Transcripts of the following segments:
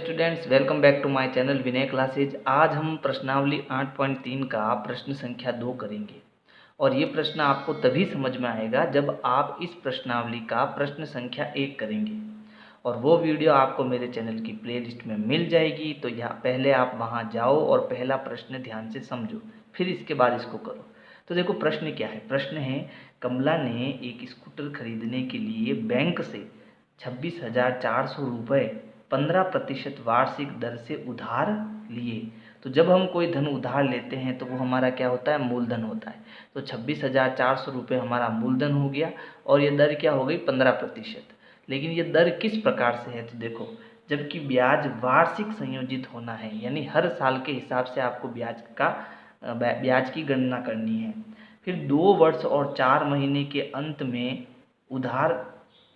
Students, welcome back to my channel Vinay classes. आज हम प्रश्नावली 8.3 का प्रश्न संख्या 2 करेंगे और ये प्रश्न आपको तभी समझ में आएगा जब आप इस प्रश्नावली का प्रश्न संख्या 1 करेंगे और वो वीडियो आपको मेरे चैनल की प्लेलिस्ट में मिल जाएगी। तो यहाँ पहले आप वहाँ जाओ और पहला प्रश्न ध्यान से समझो, फिर इसके बाद इसको करो। तो देखो प्रश्न क्या है। प्रश्न है, कमला ने एक स्कूटर खरीदने के लिए बैंक से 26,400 रुपये 15% वार्षिक दर से उधार लिए। तो जब हम कोई धन उधार लेते हैं तो वो हमारा क्या होता है, मूलधन होता है। तो 26,400 रुपये हमारा मूलधन हो गया और ये दर क्या हो गई, 15%। लेकिन ये दर किस प्रकार से है, तो देखो, जबकि ब्याज वार्षिक संयोजित होना है, यानी हर साल के हिसाब से आपको ब्याज की गणना करनी है। फिर 2 वर्ष और 4 महीने के अंत में उधार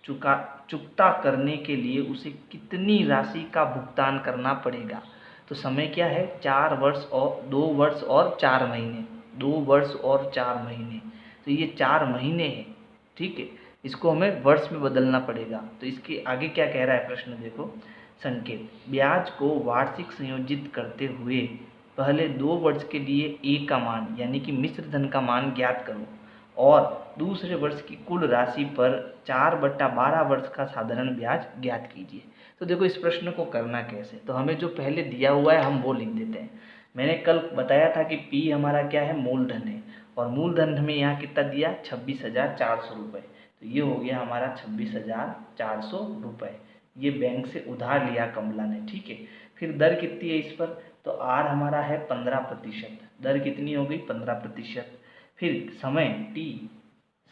चुकता करने के लिए उसे कितनी राशि का भुगतान करना पड़ेगा। तो समय क्या है, 2 वर्ष और 4 महीने, 2 वर्ष और 4 महीने। तो ये 4 महीने हैं, ठीक है। इसको हमें वर्ष में बदलना पड़ेगा। तो इसके आगे क्या कह रहा है प्रश्न, देखो। संकेत, ब्याज को वार्षिक संयोजित करते हुए पहले 2 वर्ष के लिए ए का मान यानी कि मिश्र धन का मान ज्ञात करो और दूसरे वर्ष की कुल राशि पर 4/12 वर्ष का साधारण ब्याज ज्ञात कीजिए। तो देखो इस प्रश्न को करना कैसे, तो हमें जो पहले दिया हुआ है हम वो लिख देते हैं। मैंने कल बताया था कि पी हमारा क्या है, मूलधन है, और मूलधन हमें यहाँ कितना दिया, 26,400 रुपये। तो ये हो गया हमारा 26,400 रुपये। ये बैंक से उधार लिया कमला ने, ठीक है। फिर दर कितनी है इस पर, तो आर हमारा है 15%। दर कितनी हो गई, 15%। फिर समय टी,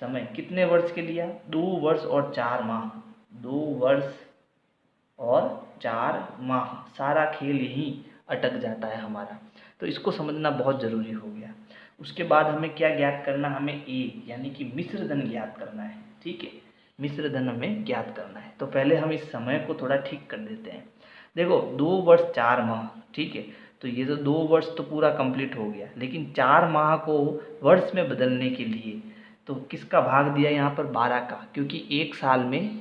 समय कितने वर्ष के लिया, 2 वर्ष और 4 माह, 2 वर्ष और 4 माह। सारा खेल यहीं अटक जाता है हमारा। तो इसको समझना बहुत ज़रूरी हो गया। उसके बाद हमें क्या ज्ञात करना, हमें ए यानी कि मिश्र धन ज्ञात करना है, ठीक है। मिश्र धन हमें ज्ञात करना है। तो पहले हम इस समय को थोड़ा ठीक कर देते हैं। देखो 2 वर्ष 4 माह, ठीक है। तो ये तो 2 वर्ष तो पूरा कंप्लीट हो गया, लेकिन 4 माह को वर्ष में बदलने के लिए तो किसका भाग दिया यहाँ पर, 12 का, क्योंकि एक साल में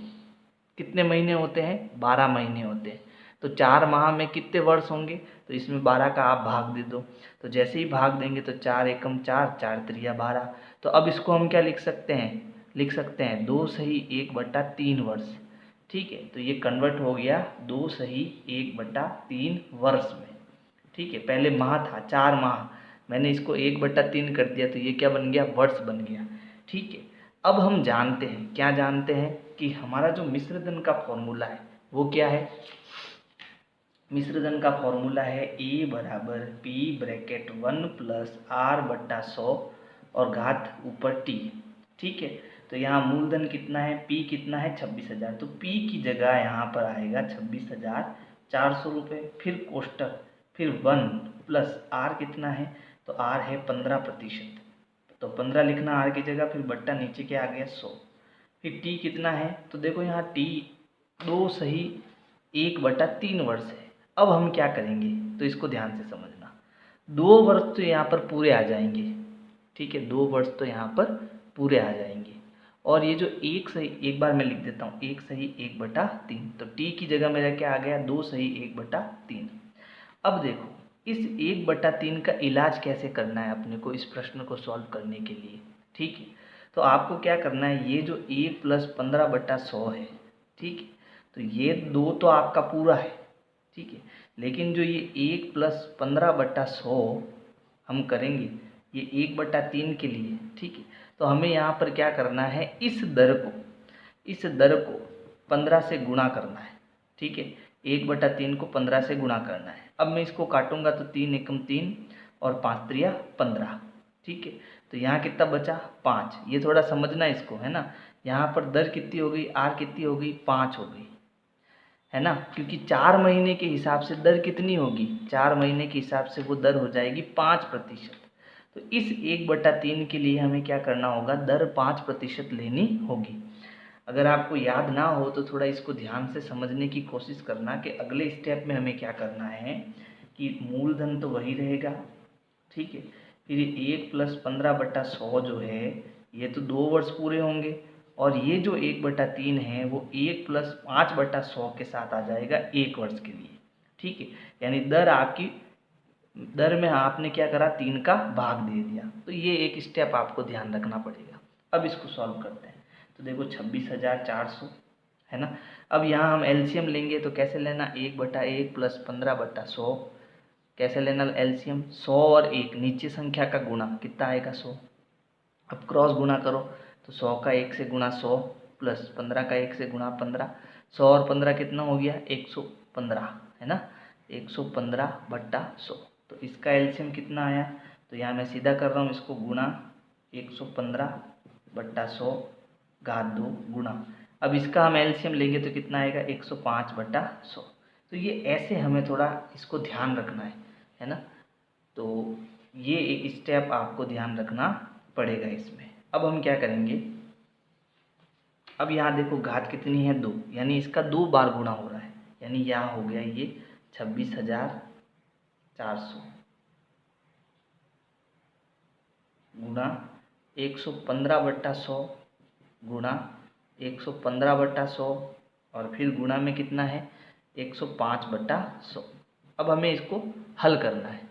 कितने महीने होते हैं, 12 महीने होते हैं। तो 4 माह में कितने वर्ष होंगे, तो इसमें 12 का आप भाग दे दो। तो जैसे ही भाग देंगे तो 4 एकम 4, 4 त्रिया 12। तो अब इसको हम क्या लिख सकते हैं, 2 सही 1/3 वर्ष, ठीक है। तो ये कन्वर्ट हो गया 2 सही 1/3 वर्ष में, ठीक है। पहले माह था 4 माह, मैंने इसको 1/3 कर दिया, तो ये क्या बन गया, वर्ष बन गया, ठीक है। अब हम जानते हैं, क्या जानते हैं, कि हमारा जो मिश्र धन का फॉर्मूला है वो क्या है। मिश्र धन का फॉर्मूला है ए बराबर पी ब्रैकेट 1 प्लस R/100 और घात ऊपर टी, ठीक है। तो यहाँ मूलधन कितना है, पी कितना है, 26,000। तो पी की जगह यहाँ पर आएगा 26,400 रुपये। फिर कोष्टक, फिर 1 प्लस आर कितना है, तो आर है 15%। तो 15 लिखना आर की जगह, फिर बट्टा नीचे क्या आ गया, 100। फिर टी कितना है, तो देखो यहाँ टी 2 सही 1/3 वर्ष है। अब हम क्या करेंगे, तो इसको ध्यान से समझना। 2 वर्ष तो यहाँ पर पूरे आ जाएंगे, ठीक है। 2 वर्ष तो यहाँ पर पूरे आ जाएंगे। और ये जो 1 सही, एक बार मैं लिख देता हूँ, 1 सही 1/3। तो टी की जगह मेरा क्या आ गया, 2 सही 1/3। अब देखो इस 1/3 का इलाज कैसे करना है अपने को, इस प्रश्न को सॉल्व करने के लिए, ठीक है। तो आपको क्या करना है, ये जो 1 प्लस 15/100 है, ठीक है। तो ये 2 तो आपका पूरा है, ठीक है। लेकिन जो ये 1 प्लस 15/100 हम करेंगे ये 1/3 के लिए, ठीक है। तो हमें यहाँ पर क्या करना है, इस दर को 15 से गुणा करना है, ठीक है। 1/3 को 15 से गुणा करना है। अब मैं इसको काटूंगा तो 3 एकम 3 और 5 त्रिया 15, ठीक है। तो यहाँ कितना बचा, 5। ये थोड़ा समझना इसको, है ना। यहाँ पर दर कितनी हो गई, आर कितनी हो गई, 5 हो गई, है ना। क्योंकि 4 महीने के हिसाब से दर कितनी होगी, 4 महीने के हिसाब से वो दर हो जाएगी 5%। तो इस 1/3 के लिए हमें क्या करना होगा, दर 5% लेनी होगी। अगर आपको याद ना हो तो थोड़ा इसको ध्यान से समझने की कोशिश करना कि अगले स्टेप में हमें क्या करना है, कि मूलधन तो वही रहेगा, ठीक है। फिर 1 प्लस 15/100 जो है ये तो 2 वर्ष पूरे होंगे, और ये जो 1/3 है वो 1 प्लस 5/100 के साथ आ जाएगा 1 वर्ष के लिए। ठीक है, यानी दर में आपने क्या करा, 3 का भाग दे दिया। तो ये एक स्टेप आपको ध्यान रखना पड़ेगा। अब इसको सॉल्व करते हैं। तो देखो 26,400 है ना। अब यहाँ हम एलसीएम लेंगे तो कैसे लेना, 1/1 प्लस 15/100। कैसे लेना एलसीएम, 100 और 1 नीचे संख्या का गुणा कितना आएगा, 100। अब क्रॉस गुणा करो तो 100 का 1 से गुणा 100 प्लस 15 का 1 से गुणा 15। 100 और 15 कितना हो गया, 115 है ना। 115/100। तो इसका एलसीएम कितना आया, तो यहाँ मैं सीधा कर रहा हूँ इसको, गुणा 115/100 घात 2 गुणा। अब इसका हम एलसीएम लेंगे तो कितना आएगा, 105/100। तो ये ऐसे हमें थोड़ा इसको ध्यान रखना है ना। तो ये एक स्टेप आपको ध्यान रखना पड़ेगा इसमें। अब हम क्या करेंगे, अब यहाँ देखो घात कितनी है, 2, यानी इसका 2 बार गुणा हो रहा है। यानी यहाँ हो गया ये 26,400 गुणा 115/100 गुणा 115/100 और फिर गुणा में कितना है, 105/100। अब हमें इसको हल करना है।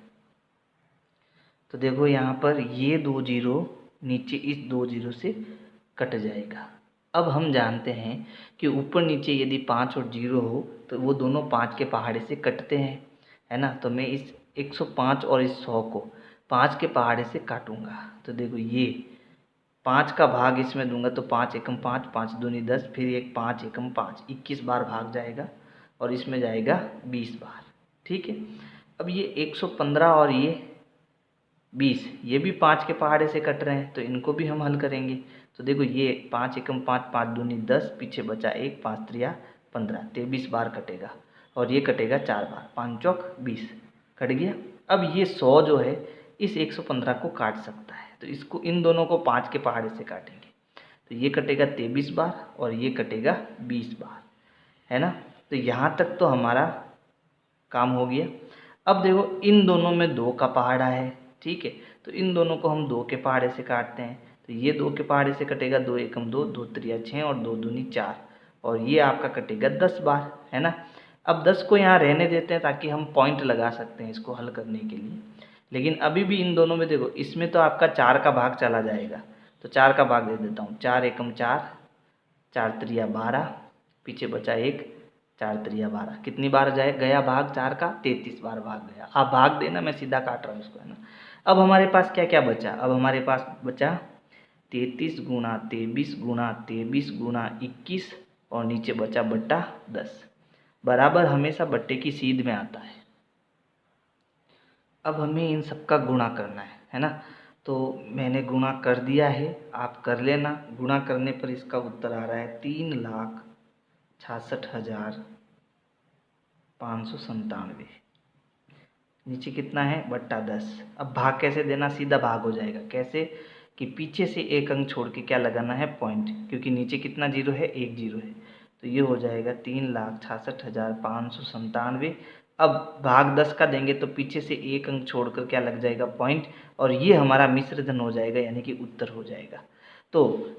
तो देखो यहाँ पर ये 2 जीरो नीचे इस 2 जीरो से कट जाएगा। अब हम जानते हैं कि ऊपर नीचे यदि 5 और 0 हो तो वो दोनों 5 के पहाड़े से कटते हैं, है ना। तो मैं इस 105 और इस 100 को 5 के पहाड़े से काटूंगा। तो देखो ये 5 का भाग इसमें दूंगा तो 5 एकम 5, 5 दूनी 10, फिर एक 5 एकम 5, 21 बार भाग जाएगा और इसमें जाएगा 20 बार। ठीक है। अब ये 115 और ये 20 ये भी 5 के पहाड़े से कट रहे हैं, तो इनको भी हम हल करेंगे। तो देखो ये 5 एकम 5, 5 दूनी 10, पीछे बचा 1, 5 त्रिया 15, 23 बार कटेगा और ये कटेगा 4 बार, 5 चौक 20 कट गया। अब ये 100 जो है इस 115 को काट सकता है, तो इसको इन दोनों को 5 के पहाड़े से काटेंगे तो ये कटेगा 23 बार और ये कटेगा 20 बार, है ना। तो यहाँ तक तो हमारा काम हो गया। अब देखो इन दोनों में 2 का पहाड़ा है, ठीक है, तो इन दोनों को हम 2 के पहाड़े से काटते हैं। तो ये 2 के पहाड़े से कटेगा, 2 एकम 2, 2 त्रिया 6 और 2 दूनी 4 और ये आपका कटेगा 10 बार, है ना। अब 10 को यहाँ रहने देते हैं ताकि हम पॉइंट लगा सकते हैं इसको हल करने के लिए। लेकिन अभी भी इन दोनों में देखो इसमें तो आपका 4 का भाग चला जाएगा, तो 4 का भाग दे देता हूँ। 4 एकम 4, 4 त्रिया 12, पीछे बचा 1, 4 त्रिया 12, कितनी बार जाए गया भाग 4 का, 33 बार भाग गया। आप भाग देना, मैं सीधा काट रहा हूँ इसको, है ना। अब हमारे पास क्या क्या बचा, अब हमारे पास बचा 33 गुणा 23 गुणा 23 गुणा 21 और नीचे बचा बट्टा 10, बराबर हमेशा बट्टे की सीध में आता है। अब हमें इन सब का गुणा करना है ना। तो मैंने गुणा कर दिया है, आप कर लेना। गुणा करने पर इसका उत्तर आ रहा है 3,66,597। नीचे कितना है, बट्टा 10। अब भाग कैसे देना, सीधा भाग हो जाएगा। कैसे कि पीछे से एक अंक छोड़ के क्या लगाना है, पॉइंट, क्योंकि नीचे कितना जीरो है, 1 जीरो है। तो ये हो जाएगा 3,66,597। अब भाग 10 का देंगे तो पीछे से एक अंक छोड़कर क्या लग जाएगा, पॉइंट, और ये हमारा मिश्र धन हो जाएगा, यानी कि उत्तर हो जाएगा। तो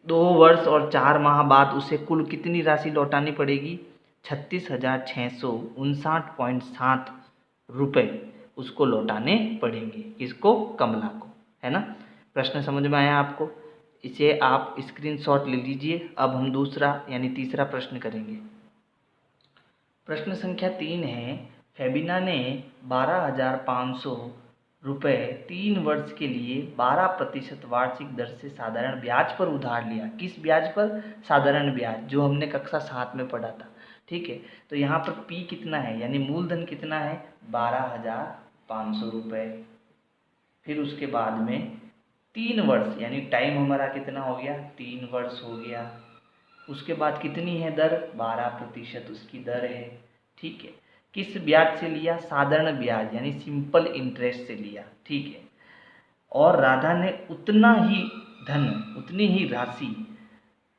2 वर्ष और 4 माह बाद उसे कुल कितनी राशि लौटानी पड़ेगी, 36,659.7 रुपये उसको लौटाने पड़ेंगे, इसको, कमला को, है ना। प्रश्न समझ में आया आपको, इसे आप स्क्रीनशॉट ले लीजिए। अब हम दूसरा यानी तीसरा प्रश्न करेंगे। प्रश्न संख्या 3 है, फेबिना ने 12,500 रुपये 3 वर्ष के लिए 12% वार्षिक दर से साधारण ब्याज पर उधार लिया। किस ब्याज पर, साधारण ब्याज, जो हमने कक्षा 7 में पढ़ा था, ठीक है। तो यहाँ पर P कितना है, यानी मूलधन कितना है, 12,500 रुपये। फिर उसके बाद में 3 वर्ष यानी टाइम हमारा कितना हो गया, 3 वर्ष हो गया। उसके बाद कितनी है दर, 12% उसकी दर है, ठीक है। किस ब्याज से लिया, साधारण ब्याज यानी सिंपल इंटरेस्ट से लिया, ठीक है। और राधा ने उतना ही धन, उतनी ही राशि,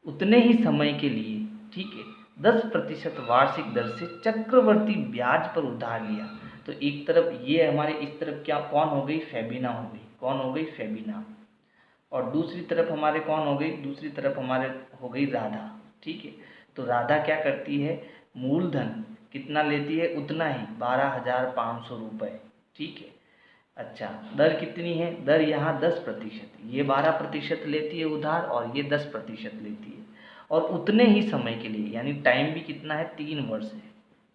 उतने ही समय के लिए, ठीक है, 10% वार्षिक दर से चक्रवर्ती ब्याज पर उधार लिया। तो एक तरफ ये हमारे इस तरफ क्या, कौन हो गई, फेबिना हो गई, कौन हो गई, फेबिना। और दूसरी तरफ हमारे कौन हो गई, दूसरी तरफ हमारे हो गई राधा, ठीक है। तो राधा क्या करती है, मूलधन कितना लेती है? उतना ही 12,500 रुपये। ठीक है। अच्छा, दर कितनी है? दर यहाँ 10%, ये 12% लेती है उधार और ये 10% लेती है, और उतने ही समय के लिए, यानी टाइम भी कितना है? 3 वर्ष है,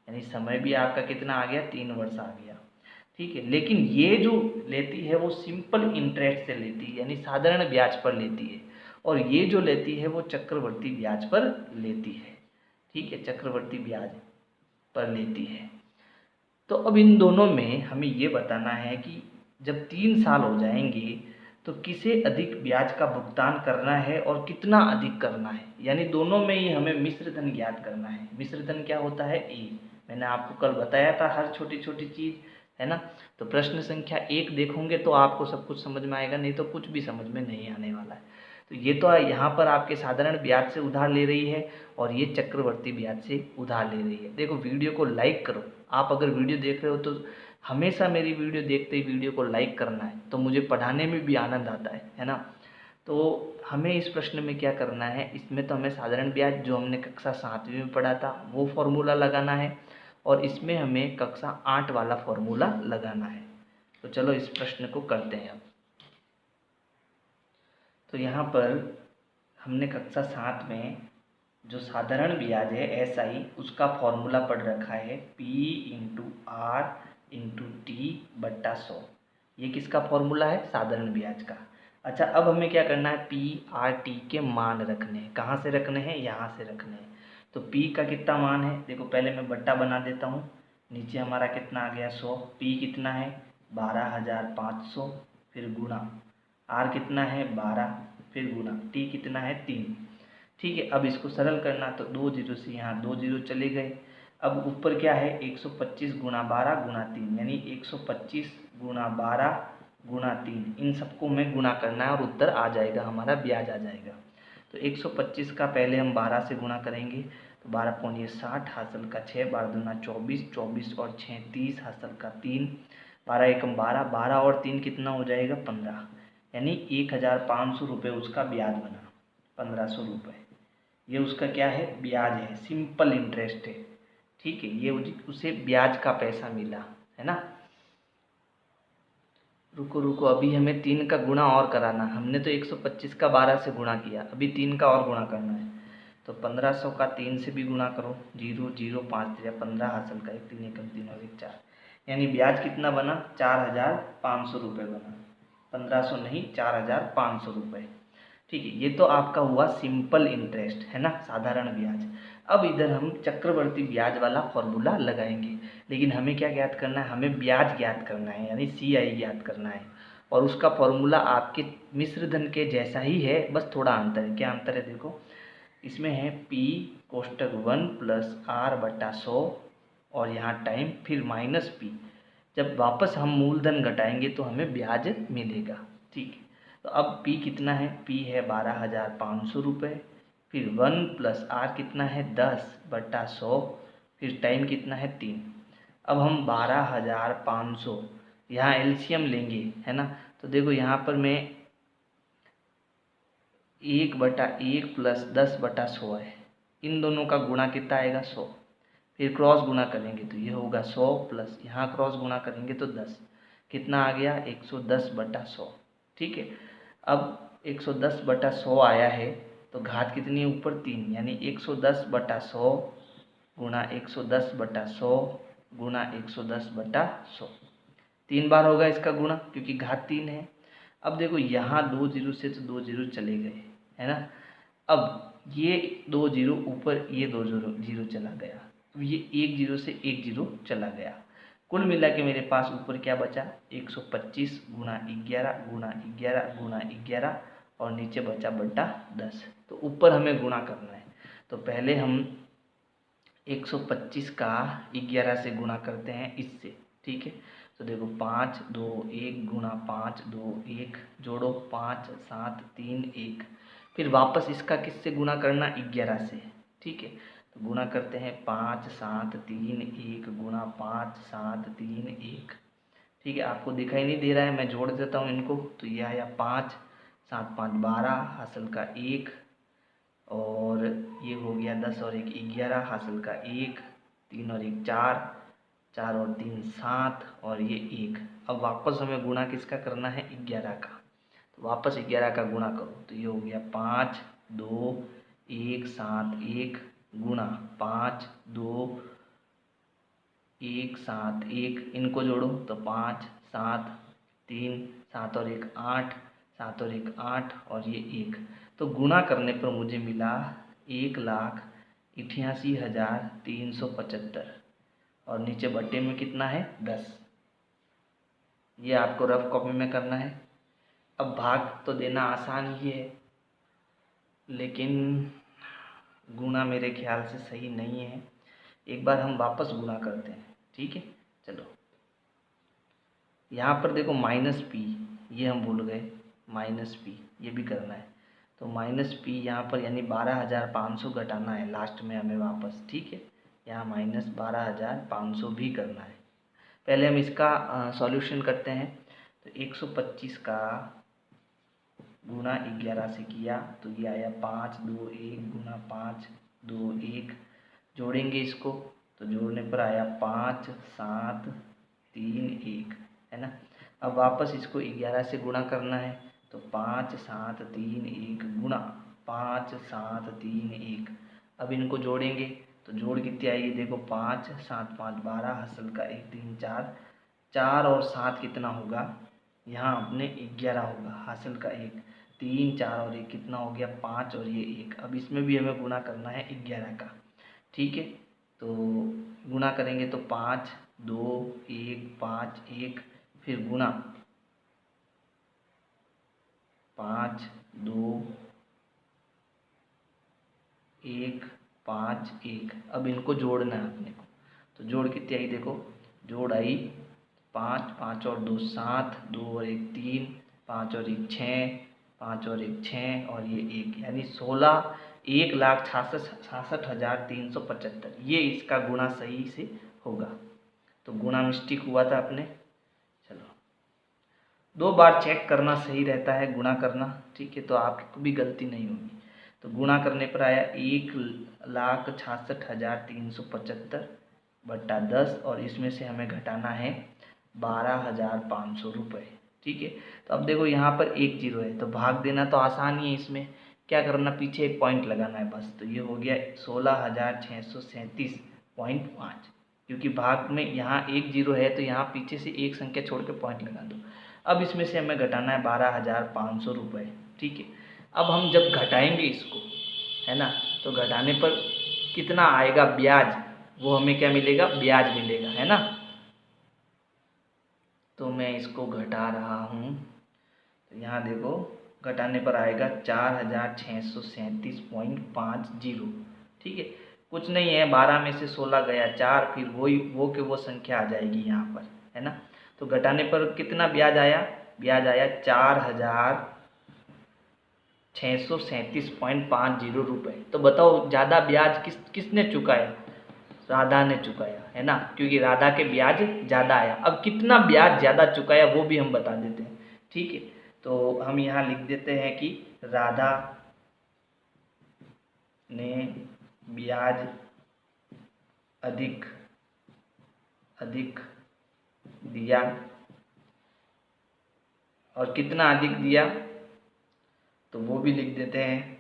यानी समय भी आपका कितना आ गया? 3 वर्ष आ गया। ठीक है। लेकिन ये जो लेती है वो सिंपल इंटरेस्ट से लेती है, यानी साधारण ब्याज पर लेती है, और ये जो लेती है वो चक्रवर्ती ब्याज पर लेती है। ठीक है, चक्रवर्ती ब्याज पर लेती है। तो अब इन दोनों में हमें ये बताना है कि जब 3 साल हो जाएंगे तो किसे अधिक ब्याज का भुगतान करना है और कितना अधिक करना है, यानी दोनों में ही हमें मिश्र धन ज्ञात करना है। मिश्र धन क्या होता है? ए। मैंने आपको कल बताया था हर छोटी छोटी चीज़, है ना। तो प्रश्न संख्या 1 देखोगे तो आपको सब कुछ समझ में आएगा, नहीं तो कुछ भी समझ में नहीं आने वाला है। तो ये तो यहाँ पर आपके साधारण ब्याज से उधार ले रही है और ये चक्रवर्ती ब्याज से उधार ले रही है। देखो, वीडियो को लाइक करो। आप अगर वीडियो देख रहे हो तो हमेशा मेरी वीडियो देखते ही वीडियो को लाइक करना है, तो मुझे पढ़ाने में भी आनंद आता है ना। तो हमें इस प्रश्न में क्या करना है? इसमें तो हमें साधारण ब्याज जो हमने कक्षा 7वीं में पढ़ा था वो फॉर्मूला लगाना है, और इसमें हमें कक्षा 8 वाला फॉर्मूला लगाना है। तो चलो इस प्रश्न को करते हैं अब। तो यहाँ पर हमने कक्षा 7 में जो साधारण ब्याज है SI, उसका फॉर्मूला पढ़ रखा है P/R/T/100। ये किसका फॉर्मूला है? साधारण ब्याज का। अच्छा, अब हमें क्या करना है? P/R/T के मान रखने हैं। कहाँ से रखने हैं? यहाँ से रखने हैं। तो P का कितना मान है? देखो, पहले मैं बट्टा बना देता हूँ। नीचे हमारा कितना आ गया? 100। P कितना है? 12,500, फिर गुणा R कितना है? 12, फिर गुना T कितना है? 3। ठीक है। अब इसको सरल करना, तो 2 जीरो से यहाँ 2 जीरो चले गए। अब ऊपर क्या है? 125 गुणा 12 गुणा 3, यानी 125 गुणा 12 गुणा 3, इन सबको में गुणा करना है और उत्तर आ जाएगा, हमारा ब्याज आ जाएगा। तो 125 का पहले हम 12 से गुणा करेंगे, तो 12 पौनी 60, हासिल का 6, 12 दूना 24, 24 और 6 30, हासिल का 3, 12 एकम 12, 12 और 3 कितना हो जाएगा? 15, यानी 1,500 रुपये उसका ब्याज बना। 1,500 रुपये ये उसका क्या है? ब्याज है, सिंपल इंटरेस्ट है। ठीक है, ये उसे ब्याज का पैसा मिला, है ना। रुको रुको, अभी हमें 3 का गुणा और कराना। हमने तो 125 का 12 से गुणा किया, अभी 3 का और गुणा करना है। तो 1500 का 3 से भी गुणा करो। 0 0 5 3 15, हासिल का 1 3 एकम 3 और 1 4, यानी ब्याज कितना बना? 4,500 रुपये बना। 1500 नहीं, 4,500 रुपये। ठीक है, ये तो आपका हुआ सिंपल इंटरेस्ट, है ना, साधारण ब्याज। अब इधर हम चक्रवर्ती ब्याज वाला फॉर्मूला लगाएंगे, लेकिन हमें क्या ज्ञात करना है? हमें ब्याज ज्ञात करना है, यानी CI ज्ञात करना है, और उसका फॉर्मूला आपके मिश्र धन के जैसा ही है, बस थोड़ा अंतर है। क्या अंतर है? देखो, इसमें है P कोष्टक 1 प्लस R/100, और यहाँ टाइम, फिर माइनस P। जब वापस हम मूलधन घटाएंगे तो हमें ब्याज मिलेगा। ठीक है, तो अब P कितना है? P है 12,500 रुपये, फिर 1 प्लस R कितना है? 10/100, फिर टाइम कितना है? 3। अब हम 12,500 यहाँ एलसीएम लेंगे, है ना। तो देखो, यहाँ पर मैं 1/1 प्लस 10/100 है, इन दोनों का गुणा कितना आएगा? 100। फिर क्रॉस गुणा करेंगे तो ये होगा 100, प्लस यहाँ क्रॉस गुणा करेंगे तो 10, कितना आ गया? 110/100। ठीक है, अब 110/100 आया है, तो घात कितनी है? ऊपर 3, यानी 110/100 गुणा 110/100 गुणा 110/100, 3 बार होगा इसका गुणा, क्योंकि घात 3 है। अब देखो, यहाँ 2 जीरो से तो 2 जीरो चले गए, है ना। अब ये 2 जीरो ऊपर, ये 2 जीरो जीरो चला गया, अब ये 1 जीरो से 1 जीरो चला गया। कुल मिला के मेरे पास ऊपर क्या बचा? 125 गुणा 11 गुणा 11 गुणा 11, और नीचे बचा बटा 10। तो ऊपर हमें गुणा करना है, तो पहले हम 125 का 11 से गुणा करते हैं इससे। ठीक है, तो देखो, 5 2 1 गुणा 5 2 1, जोड़ो 5 7 3 1, फिर वापस इसका किससे गुणा करना? 11 से। ठीक है, तो गुणा करते हैं 5 7 3 1 गुणा 5 7 3 1। ठीक है, आपको दिखाई नहीं दे रहा है, मैं जोड़ देता हूँ इनको। तो ये आया 5 7 5 12, हासिल का 1, और ये हो गया 10 और 1 11, हासिल का 1, 3 और 1 4, 4 और 3 7 और ये 1। अब वापस हमें गुणा किसका करना है? 11 का। तो वापस 11 का गुणा करो तो ये हो गया 5 2 1 7 1 गुणा 5 2 1 7 1, इनको जोड़ो तो 5 7 3 7 और 1 8, 7 और 1 8 और ये 1। तो गुणा करने पर मुझे मिला 1,88,375 और नीचे बट्टे में कितना है? 10। ये आपको रफ कॉपी में करना है। अब भाग तो देना आसान ही है, लेकिन गुणा मेरे ख्याल से सही नहीं है। एक बार हम वापस गुणा करते हैं, ठीक है। चलो यहाँ पर देखो माइनस पी, ये हम भूल गए, माइनस पी ये भी करना है। तो माइनस पी यहाँ पर यानी 12,500 घटाना है लास्ट में हमें वापस, ठीक है। यहाँ माइनस 12,500 भी करना है। पहले हम इसका सॉल्यूशन करते हैं। तो 125 का गुणा 11 से किया तो ये आया 5 2 1 गुणा 5 2 1। जोड़ेंगे इसको तो जोड़ने पर आया 5 7 3 1, है ना। अब वापस इसको 11 से गुणा करना है तो 5 7 3 1 गुणा 5 7 3 1। अब इनको जोड़ेंगे तो जोड़ कितनी आएगी? देखो 5 7 5 12, हासिल का 1 3 4, 4 और 7 कितना होगा? यहाँ अपने 11 होगा, हासिल का 1 3 4 और 1 कितना हो गया? 5 और ये 1। अब इसमें भी हमें गुणा करना है 11 का, ठीक है। तो गुणा करेंगे तो 5 2 1 5 1, फिर गुणा 5 2 1 5 1। अब इनको जोड़ना है अपने को, तो जोड़ कितनी आई? देखो जोड़ आई 5 5 और 2 7, 2 और 1 3, 5 और 1 6, 5 और 1 6 और ये 1, यानी 1,66,375। ये इसका गुणा सही से होगा। तो गुणा मिस्टेक हुआ था अपने। चलो 2 बार चेक करना सही रहता है, गुणा करना, ठीक है, तो आपको भी गलती नहीं होगी। तो गुणा करने पर आया 1,66,375 बट्टा 10 और इसमें से हमें घटाना है 12,500 रुपये, ठीक है। तो अब देखो यहाँ पर 1 जीरो है तो भाग देना तो आसान ही है। इसमें क्या करना? पीछे एक पॉइंट लगाना है बस। तो ये हो गया 16,637.5, क्योंकि भाग में यहाँ 1 जीरो है तो यहाँ पीछे से एक संख्या छोड़ के पॉइंट लगा दो। अब इसमें से हमें घटाना है 12,500 रुपये, ठीक है। अब हम जब घटाएंगे इसको, है ना, तो घटाने पर कितना आएगा? ब्याज, वो हमें क्या मिलेगा? ब्याज मिलेगा, है ना। तो मैं इसको घटा रहा हूँ, तो यहाँ देखो घटाने पर आएगा 4,637.50, ठीक है। कुछ नहीं है, 12 में से 16 गया 4, फिर वो के वो संख्या आ जाएगी यहाँ पर, है ना। तो घटाने पर कितना ब्याज आया? ब्याज आया 4,637.50 रुपये। तो बताओ ज़्यादा ब्याज किसने चुकाया? राधा ने चुकाया, है ना, क्योंकि राधा के ब्याज ज़्यादा आया। अब कितना ब्याज ज़्यादा चुकाया वो भी हम बता देते हैं, ठीक है। तो हम यहाँ लिख देते हैं कि राधा ने ब्याज अधिक दिया। और कितना अधिक दिया तो वो भी लिख देते हैं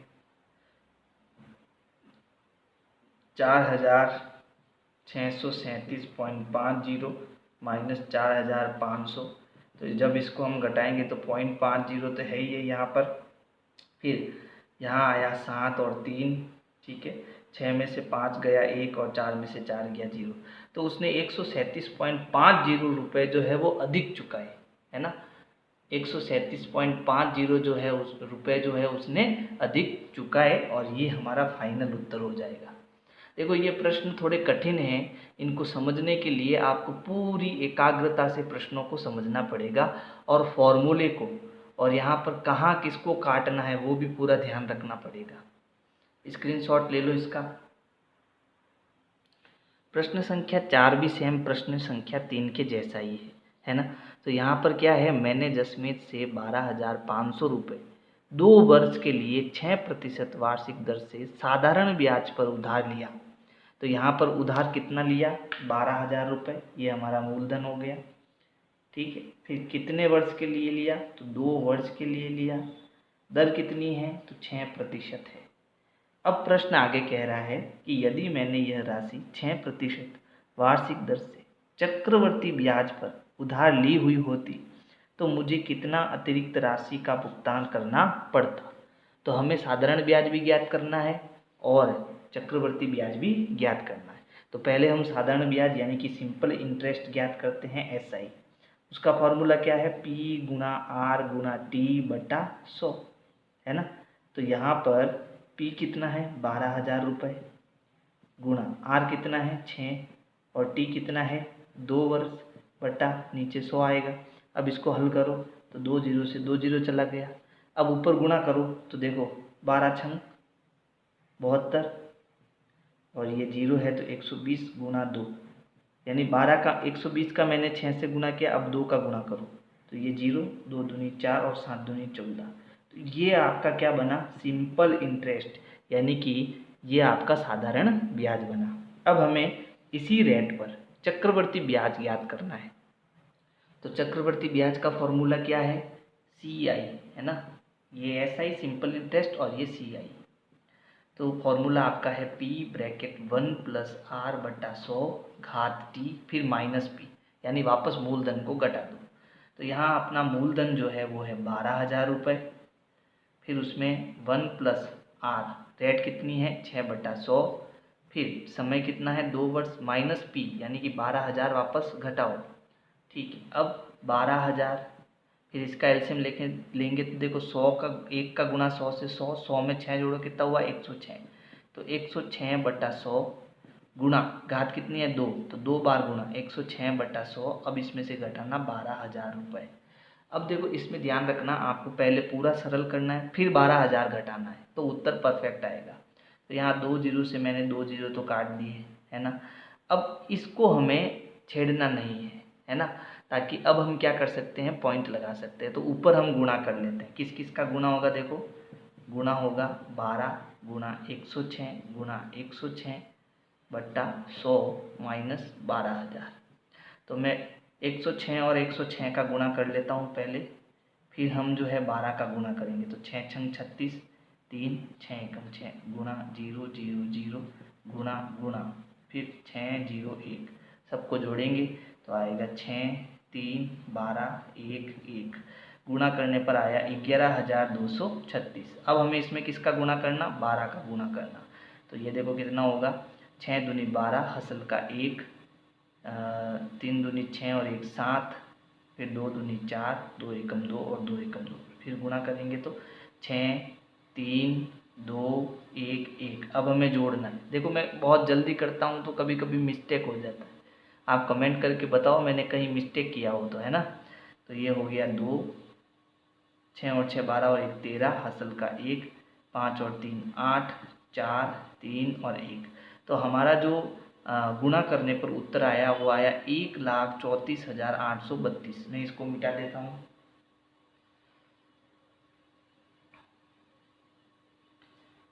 4,637.50 माइनस 4,500। तो जब इसको हम घटाएंगे तो 0.50 तो है ही है यहाँ पर। फिर यहाँ आया 7 और 3, ठीक है। 6 में से 5 गया 1 और 4 में से 4 गया 0। तो उसने 137.50 रुपये जो है वो अधिक चुकाए, है ना। 137.50 जो है उस रुपये जो है उसने अधिक चुकाए और ये हमारा फाइनल उत्तर हो जाएगा। देखो ये प्रश्न थोड़े कठिन हैं, इनको समझने के लिए आपको पूरी एकाग्रता से प्रश्नों को समझना पड़ेगा और फॉर्मूले को, और यहाँ पर कहाँ किसको काटना है वो भी पूरा ध्यान रखना पड़ेगा। स्क्रीनशॉट ले लो इसका। प्रश्न संख्या 4 भी सेम प्रश्न संख्या 3 के जैसा ही है ना। तो यहाँ पर क्या है? मैंने जसमीत से 12,500 रुपये 2 वर्ष के लिए 6% वार्षिक दर से साधारण ब्याज पर उधार लिया। तो यहाँ पर उधार कितना लिया, 12,000 रुपये, ये हमारा मूलधन हो गया। ठीक है, फिर कितने वर्ष के लिए लिया, तो 2 वर्ष के लिए लिया। दर कितनी है, तो 6% है। अब प्रश्न आगे कह रहा है कि यदि मैंने यह राशि 6% वार्षिक दर से चक्रवर्ती ब्याज पर उधार ली हुई होती तो मुझे कितना अतिरिक्त राशि का भुगतान करना पड़ता। तो हमें साधारण ब्याज भी ज्ञात करना है और चक्रवर्ती ब्याज भी ज्ञात करना है। तो पहले हम साधारण ब्याज यानी कि सिंपल इंटरेस्ट ज्ञात करते हैं, SI। उसका फॉर्मूला क्या है, P गुना R गुना T बटा 100, है ना। तो यहाँ पर P कितना है, 12,000 रुपये, गुना R कितना है, 6, और T कितना है, 2 वर्ष, बटा नीचे 100 आएगा। अब इसको हल करो तो 2 जीरो से 2 जीरो चला गया। अब ऊपर गुणा करो तो देखो 12 छंग 72, और ये जीरो है तो 120 गुना 2, यानी 12 का 120 का मैंने 6 से गुना किया। अब 2 का गुणा करो तो ये 0, 2 दूनी 4 और 7 दूनी 14। तो ये आपका क्या बना, सिंपल इंटरेस्ट, यानी कि ये आपका साधारण ब्याज बना। अब हमें इसी रेट पर चक्रवर्ती ब्याज ज्ञात करना है। तो चक्रवर्ती ब्याज का फॉर्मूला क्या है, CI, है ना। ये SI सिंपल इंटरेस्ट और ये CI। तो फॉर्मूला आपका है P ब्रैकेट 1 प्लस R बटा 100 घात T फिर माइनस P, यानी वापस मूलधन को घटा दो। तो यहाँ अपना मूलधन जो है वो है 12,000 रुपये, फिर उसमें 1 प्लस R, रेट कितनी है 6/100, फिर समय कितना है 2 वर्ष, माइनस P यानी कि 12,000 वापस घटाओ। ठीक है, अब 12,000, फिर इसका एलसीएम लेंगे तो देखो 100 का 1 का गुना 100 से 100, 100 में 6 जोड़ो कितना हुआ 106। तो 106/100 गुणा घात कितनी है 2, तो 2 बार गुणा 106/100। अब इसमें से घटाना 12,000 रुपये। अब देखो इसमें ध्यान रखना, आपको पहले पूरा सरल करना है फिर 12,000 घटाना है तो उत्तर परफेक्ट आएगा। तो यहाँ 2 जीरो से मैंने 2 जीरो तो काट दिए, है ना। अब इसको हमें छेड़ना नहीं है ना, ताकि अब हम क्या कर सकते हैं, पॉइंट लगा सकते हैं। तो ऊपर हम गुणा कर लेते हैं, किस किस का गुणा होगा, देखो गुणा होगा 12 गुणा 106 गुणा 106 बट्टा 100 माइनस 12,000। तो मैं 106 और 106 का गुणा कर लेता हूँ पहले, फिर हम जो है 12 का गुणा करेंगे। तो 6 छंग 36, 3 6 एकम 6 गुणा 0 0 0 गुणा गुणा फिर 6 0 1, सबको जोड़ेंगे तो आएगा 6 3 12 1 1, गुणा करने पर आया 11,236। अब हमें इसमें किसका गुणा करना, 12 का गुणा करना। तो ये देखो कितना होगा, 6 दूनी 12, हसल का 1, 3 दूनी 6 और 1 7, फिर 2 दूनी 4, 2 एकम 2 और 2 एकम 2, फिर गुणा करेंगे तो 6 3 2 1 1। अब हमें जोड़ना है। देखो मैं बहुत जल्दी करता हूँ तो कभी कभी मिस्टेक हो जाता है, आप कमेंट करके बताओ मैंने कहीं मिस्टेक किया हो तो, है ना। तो ये हो गया 2, 6 और 6 12 और 1 13, हासिल का 1, 5 और 3 8, 4 3 और 1। तो हमारा जो गुणा करने पर उत्तर आया वो आया 1,34,832। मैं इसको मिटा देता हूँ।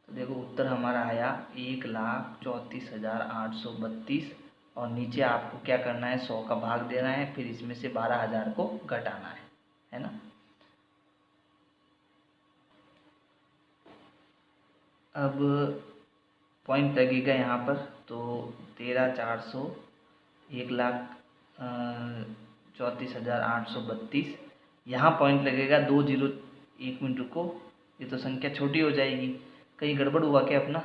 तो देखो उत्तर हमारा आया 1,34,832, और नीचे आपको क्या करना है, 100 का भाग देना है, फिर इसमें से 12,000 को घटाना है ना। अब पॉइंट लगेगा यहाँ पर, तो 13,400 1,34,832, यहाँ पॉइंट लगेगा 2 जीरो। 1 मिनट रुको, ये तो संख्या छोटी हो जाएगी, कहीं गड़बड़ हुआ क्या अपना।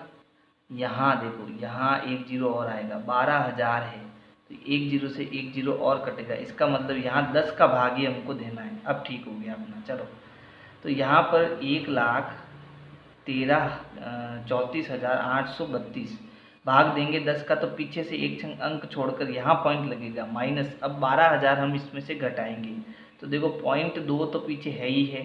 यहाँ देखो, यहाँ 1 जीरो और आएगा, 12,000 है तो 1 जीरो से 1 जीरो और कटेगा, इसका मतलब यहाँ 10 का भाग ही हमको देना है। अब ठीक हो गया अपना, चलो। तो यहाँ पर 1,34,832 भाग देंगे 10 का, तो पीछे से एक अंक छोड़कर यहाँ पॉइंट लगेगा माइनस। अब 12,000 हम इसमें से घटाएंगे, तो देखो पॉइंट 2 तो पीछे है ही है,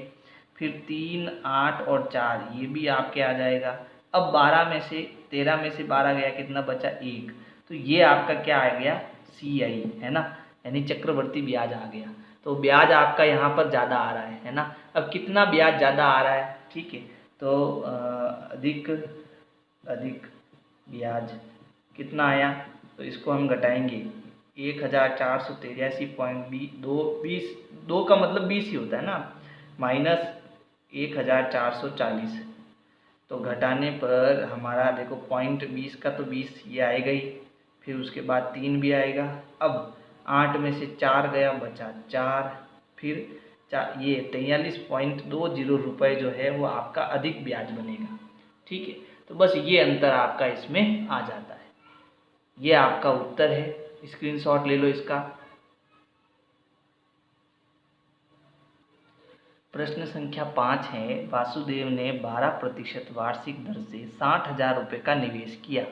फिर 3 8 और 4 ये भी आपके आ जाएगा। अब 12 में से 13 में से 12 गया, कितना बचा 1, तो ये आपका क्या आ गया, CI, है ना, यानी चक्रवर्ती ब्याज आ गया। तो ब्याज आपका यहाँ पर ज़्यादा आ रहा है ना। अब कितना ब्याज ज़्यादा आ रहा है, ठीक है, तो अधिक ब्याज कितना आया, तो इसको हम घटाएंगे 1483.2 दो का मतलब 20 ही होता है ना, माइनस 1440। तो घटाने पर हमारा देखो 0.20 का तो 20 ये आएगा ही, फिर उसके बाद 3 भी आएगा। अब 8 में से 4 गया, बचा 4, फिर ये 43.20 रुपये जो है वो आपका अधिक ब्याज बनेगा। ठीक है, तो बस ये अंतर आपका इसमें आ जाता है। ये आपका उत्तर है, स्क्रीनशॉट ले लो इसका। प्रश्न संख्या 5 है, वासुदेव ने 12% वार्षिक दर से 60,000 रुपये का निवेश किया।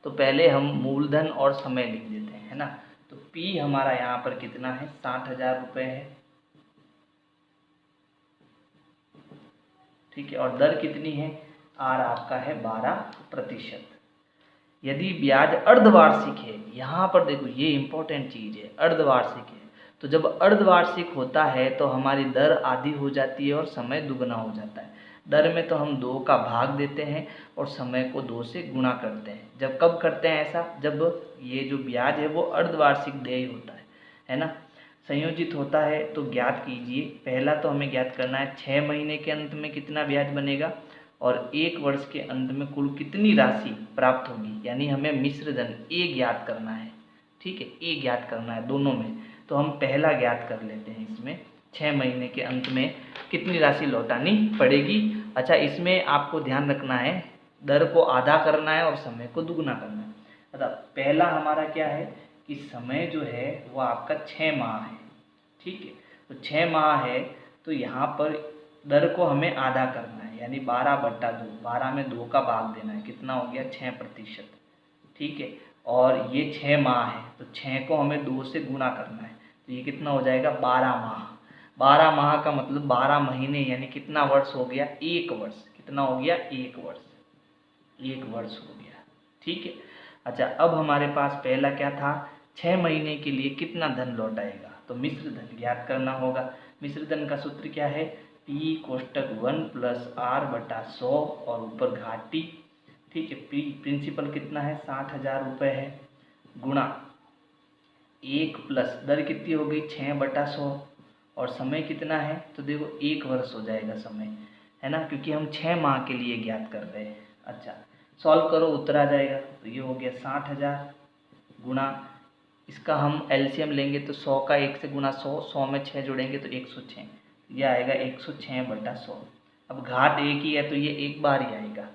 तो पहले हम मूलधन और समय लिख देते हैं, है ना। तो P हमारा यहाँ पर कितना है, 60,000 रुपये है। ठीक है, और दर कितनी है, R आपका है 12%। यदि ब्याज अर्धवार्षिक है, यहाँ पर देखो ये इंपॉर्टेंट चीज़ है, अर्धवार्षिक है, तो जब अर्धवार्षिक होता है तो हमारी दर आधी हो जाती है और समय दुगना हो जाता है। दर में तो हम 2 का भाग देते हैं और समय को 2 से गुणा करते हैं। जब कब करते हैं ऐसा, जब ये जो ब्याज है वो अर्धवार्षिक देय होता है ना, संयोजित होता है। तो ज्ञात कीजिए, पहला तो हमें ज्ञात करना है 6 महीने के अंत में कितना ब्याज बनेगा और 1 वर्ष के अंत में कुल कितनी राशि प्राप्त होगी, यानी हमें मिश्र धन ए ज्ञात करना है। ठीक है, ए ज्ञात करना है दोनों में। तो हम पहला ज्ञात कर लेते हैं, इसमें 6 महीने के अंत में कितनी राशि लौटानी पड़ेगी। अच्छा, इसमें आपको ध्यान रखना है, दर को आधा करना है और समय को दुगना करना है। अच्छा, पहला हमारा क्या है कि समय जो है वो आपका 6 माह है। ठीक है, तो 6 माह है, तो यहाँ पर दर को हमें आधा करना है, यानी 12/2, 12 में 2 का भाग देना है, कितना हो गया 6%। ठीक है, और ये 6 माह है, तो 6 को हमें 2 से गुणा करना है, तो ये कितना हो जाएगा 12 माह। 12 माह का मतलब 12 महीने, यानी कितना वर्ष हो गया, 1 वर्ष। कितना हो गया, 1 वर्ष, 1 वर्ष हो गया। ठीक है, अच्छा, अब हमारे पास पहला क्या था, 6 महीने के लिए कितना धन लौटाएगा, तो मिश्र धन ज्ञात करना होगा। मिश्र धन का सूत्र क्या है, P कोष्टक 1 + R/100 और ऊपर घात T। ठीक है, प्रिंसिपल कितना है, 60,000 रुपये है, गुणा 1 प्लस दर कितनी हो गई 6/100 और समय कितना है, तो देखो 1 वर्ष हो जाएगा समय, है ना, क्योंकि हम 6 माह के लिए ज्ञात कर रहे हैं। अच्छा, सॉल्व करो, उत्तर आ जाएगा। तो ये हो गया 60,000 गुणा, इसका हम एलसीएम लेंगे तो 100 का 1 से गुणा 100, 100 में 6 जोड़ेंगे तो 106, ये आएगा 106/100। अब घात एक ही है तो ये एक बार ही आएगा,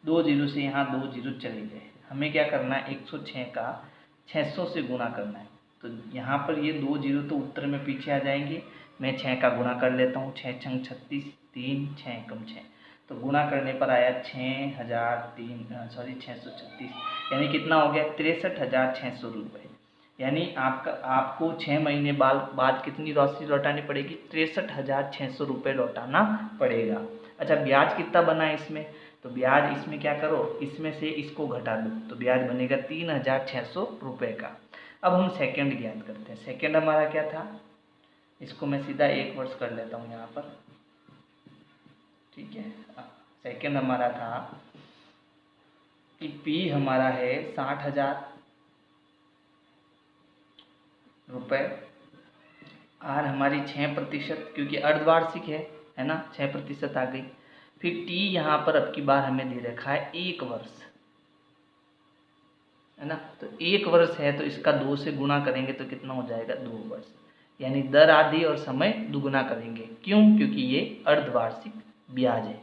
2 जीरो से यहाँ 2 जीरो चले गए। हमें क्या करना है, 106 का 600 से गुणा करना है। तो यहाँ पर ये 2 जीरो तो उत्तर में पीछे आ जाएंगे, मैं 6 का गुणा कर लेता हूँ, 6 छंग 36, 3 6 कम 6, तो गुणा करने पर आया 636, यानी कितना हो गया 63,600 रुपये। यानी आपको 6 महीने बाद कितनी राशि लौटानी पड़ेगी, 63,600 रुपये लौटाना पड़ेगा। अच्छा, ब्याज कितना बना है इसमें, तो ब्याज इसमें क्या करो, इसमें से इसको घटा दो, तो ब्याज बनेगा 3,600 रुपये का। अब हम सेकंड ज्ञात करते हैं। सेकंड हमारा क्या था, इसको मैं सीधा 1 वर्ष कर लेता हूँ यहाँ पर। ठीक है, सेकंड हमारा था कि P हमारा है 60,000 रुपये, R हमारी 6%, क्योंकि अर्धवार्षिक है ना, 6% आ गई। फिर T यहाँ पर अब की बार हमें दे रखा है 1 वर्ष, है ना, तो 1 वर्ष है तो इसका 2 से गुणा करेंगे तो कितना हो जाएगा 2 वर्ष, यानी दर आधी और समय दुगुना करेंगे। क्यों, क्योंकि ये अर्धवार्षिक ब्याज है।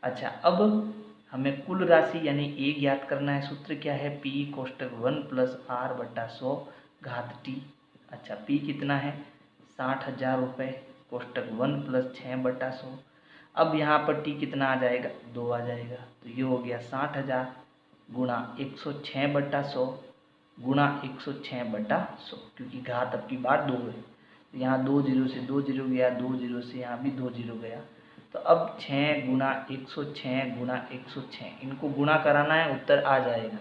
अच्छा, अब हमें कुल राशि यानी ए ज्ञात करना है। सूत्र क्या है, P कोष्टक 1 + R/100 घात T। अच्छा, P कितना है 60,000 रुपये, कोष्टक 1 + 6/100। अब यहाँ पर T कितना आ जाएगा, 2 आ जाएगा, तो ये हो गया 60,000 गुणा 106/100 गुणा 106/100, क्योंकि घात अब की बार 2 है, तो यहाँ 2 जीरो से 2 जीरो गया, 2 जीरो से यहाँ भी 2 जीरो गया। तो अब 6 गुणा 106 गुणा 106, इनको गुणा कराना है, उत्तर आ जाएगा।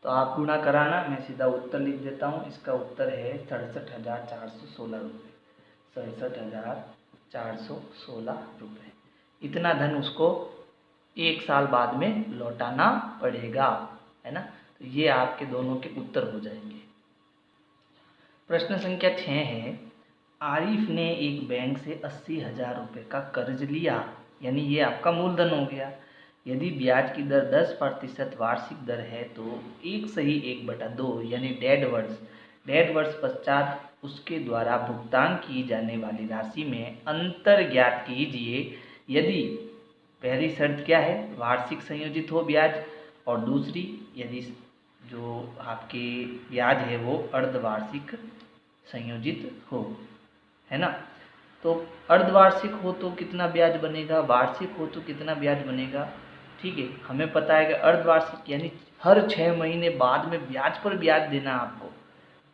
तो आप गुणा कराना, मैं सीधा उत्तर लिख देता हूँ। इसका उत्तर है 67,416 रुपये, 67,416 रुपये। इतना धन उसको 1 साल बाद में लौटाना पड़ेगा, है ना। तो ये आपके दोनों के उत्तर हो जाएंगे। प्रश्न संख्या 6 है, आरिफ ने एक बैंक से 80,000 रुपये का कर्ज लिया, यानी ये आपका मूलधन हो गया। यदि ब्याज की दर 10% वार्षिक दर है तो 1/2 यानी डेढ़ वर्ष पश्चात उसके द्वारा भुगतान की जाने वाली राशि में अंतर ज्ञात कीजिए। यदि पहली शर्त क्या है, वार्षिक संयोजित हो ब्याज, और दूसरी यदि जो आपके ब्याज है वो अर्धवार्षिक संयोजित हो, है ना। तो अर्धवार्षिक हो तो कितना ब्याज बनेगा, वार्षिक हो तो कितना ब्याज बनेगा। ठीक है, हमें पता है कि अर्धवार्षिक यानी हर 6 महीने बाद में ब्याज पर ब्याज देना आपको,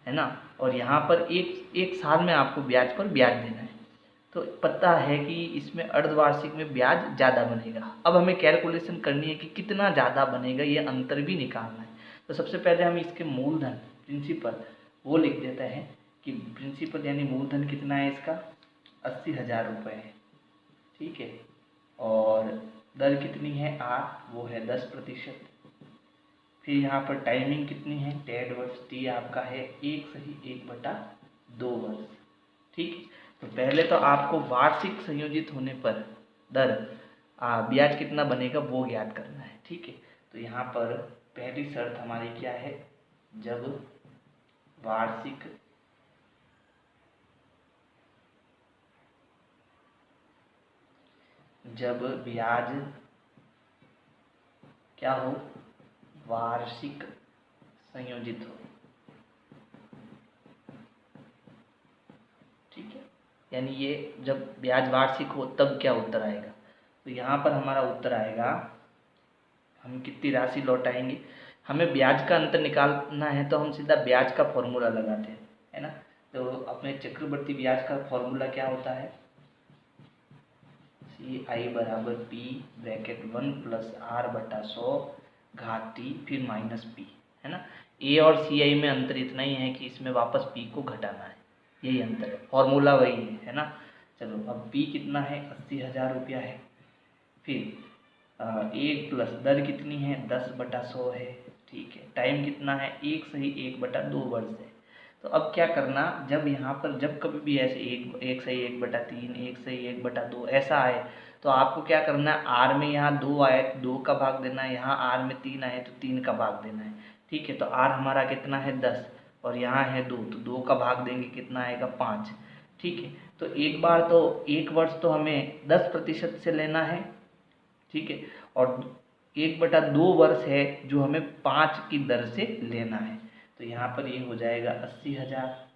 है ना, और यहाँ पर एक साल में आपको ब्याज पर ब्याज देना है। तो पता है कि इसमें अर्धवार्षिक में ब्याज ज़्यादा बनेगा। अब हमें कैलकुलेशन करनी है कि कितना ज़्यादा बनेगा, ये अंतर भी निकालना है। तो सबसे पहले हम इसके मूलधन प्रिंसिपल वो लिख देते हैं कि प्रिंसिपल यानी मूलधन कितना है इसका, 80,000 रुपये है। ठीक है, और दर कितनी है आर, वो है 10%। फिर यहाँ पर टाइमिंग कितनी है, 1.5 वर्ष, टी आपका है 1/1/2 वर्ष। ठीक, तो पहले तो आपको वार्षिक संयोजित होने पर दर ब्याज कितना बनेगा वो ज्ञात करना है। ठीक है, तो यहाँ पर पहली शर्त हमारी क्या है, जब वार्षिक ब्याज क्या हो, वार्षिक संयोजित हो। ठीक है, यानी ये जब ब्याज वार्षिक हो तब क्या उत्तर आएगा, तो यहाँ पर हमारा उत्तर आएगा, हम कितनी राशि लौटाएंगे, हमें ब्याज का अंतर निकालना है तो हम सीधा ब्याज का फॉर्मूला लगाते हैं, है ना। तो अपने चक्रवर्ती ब्याज का फॉर्मूला क्या होता है, CI बराबर P ब्रैकेट 1 प्लस R/100 घात T फिर माइनस P, है ना। A और CI में अंतर इतना ही है कि इसमें वापस P को घटाना है, यही अंतर है, फॉर्मूला वही है ना। चलो अब P कितना है, 80,000 रुपया है। फिर 1 प्लस दर कितनी है, 10/100 है। ठीक है, टाइम कितना है, 1/1/2 वर्ष है। तो अब क्या करना, जब यहाँ पर जब कभी भी ऐसे 1/1/3 1/1/2 ऐसा आए तो आपको क्या करना है, आर में यहाँ 2 आए तो 2 का भाग देना है, यहाँ आर में 3 आए तो 3 का भाग देना है। ठीक है, तो आर हमारा कितना है 10 और यहाँ है 2, तो 2 का भाग देंगे कितना आएगा 5। ठीक है, तो एक बार तो 1 वर्ष तो हमें 10% से लेना है। ठीक है, और 1/2 वर्ष है जो हमें 5 की दर से लेना है। तो यहाँ पर ये हो जाएगा 80,000,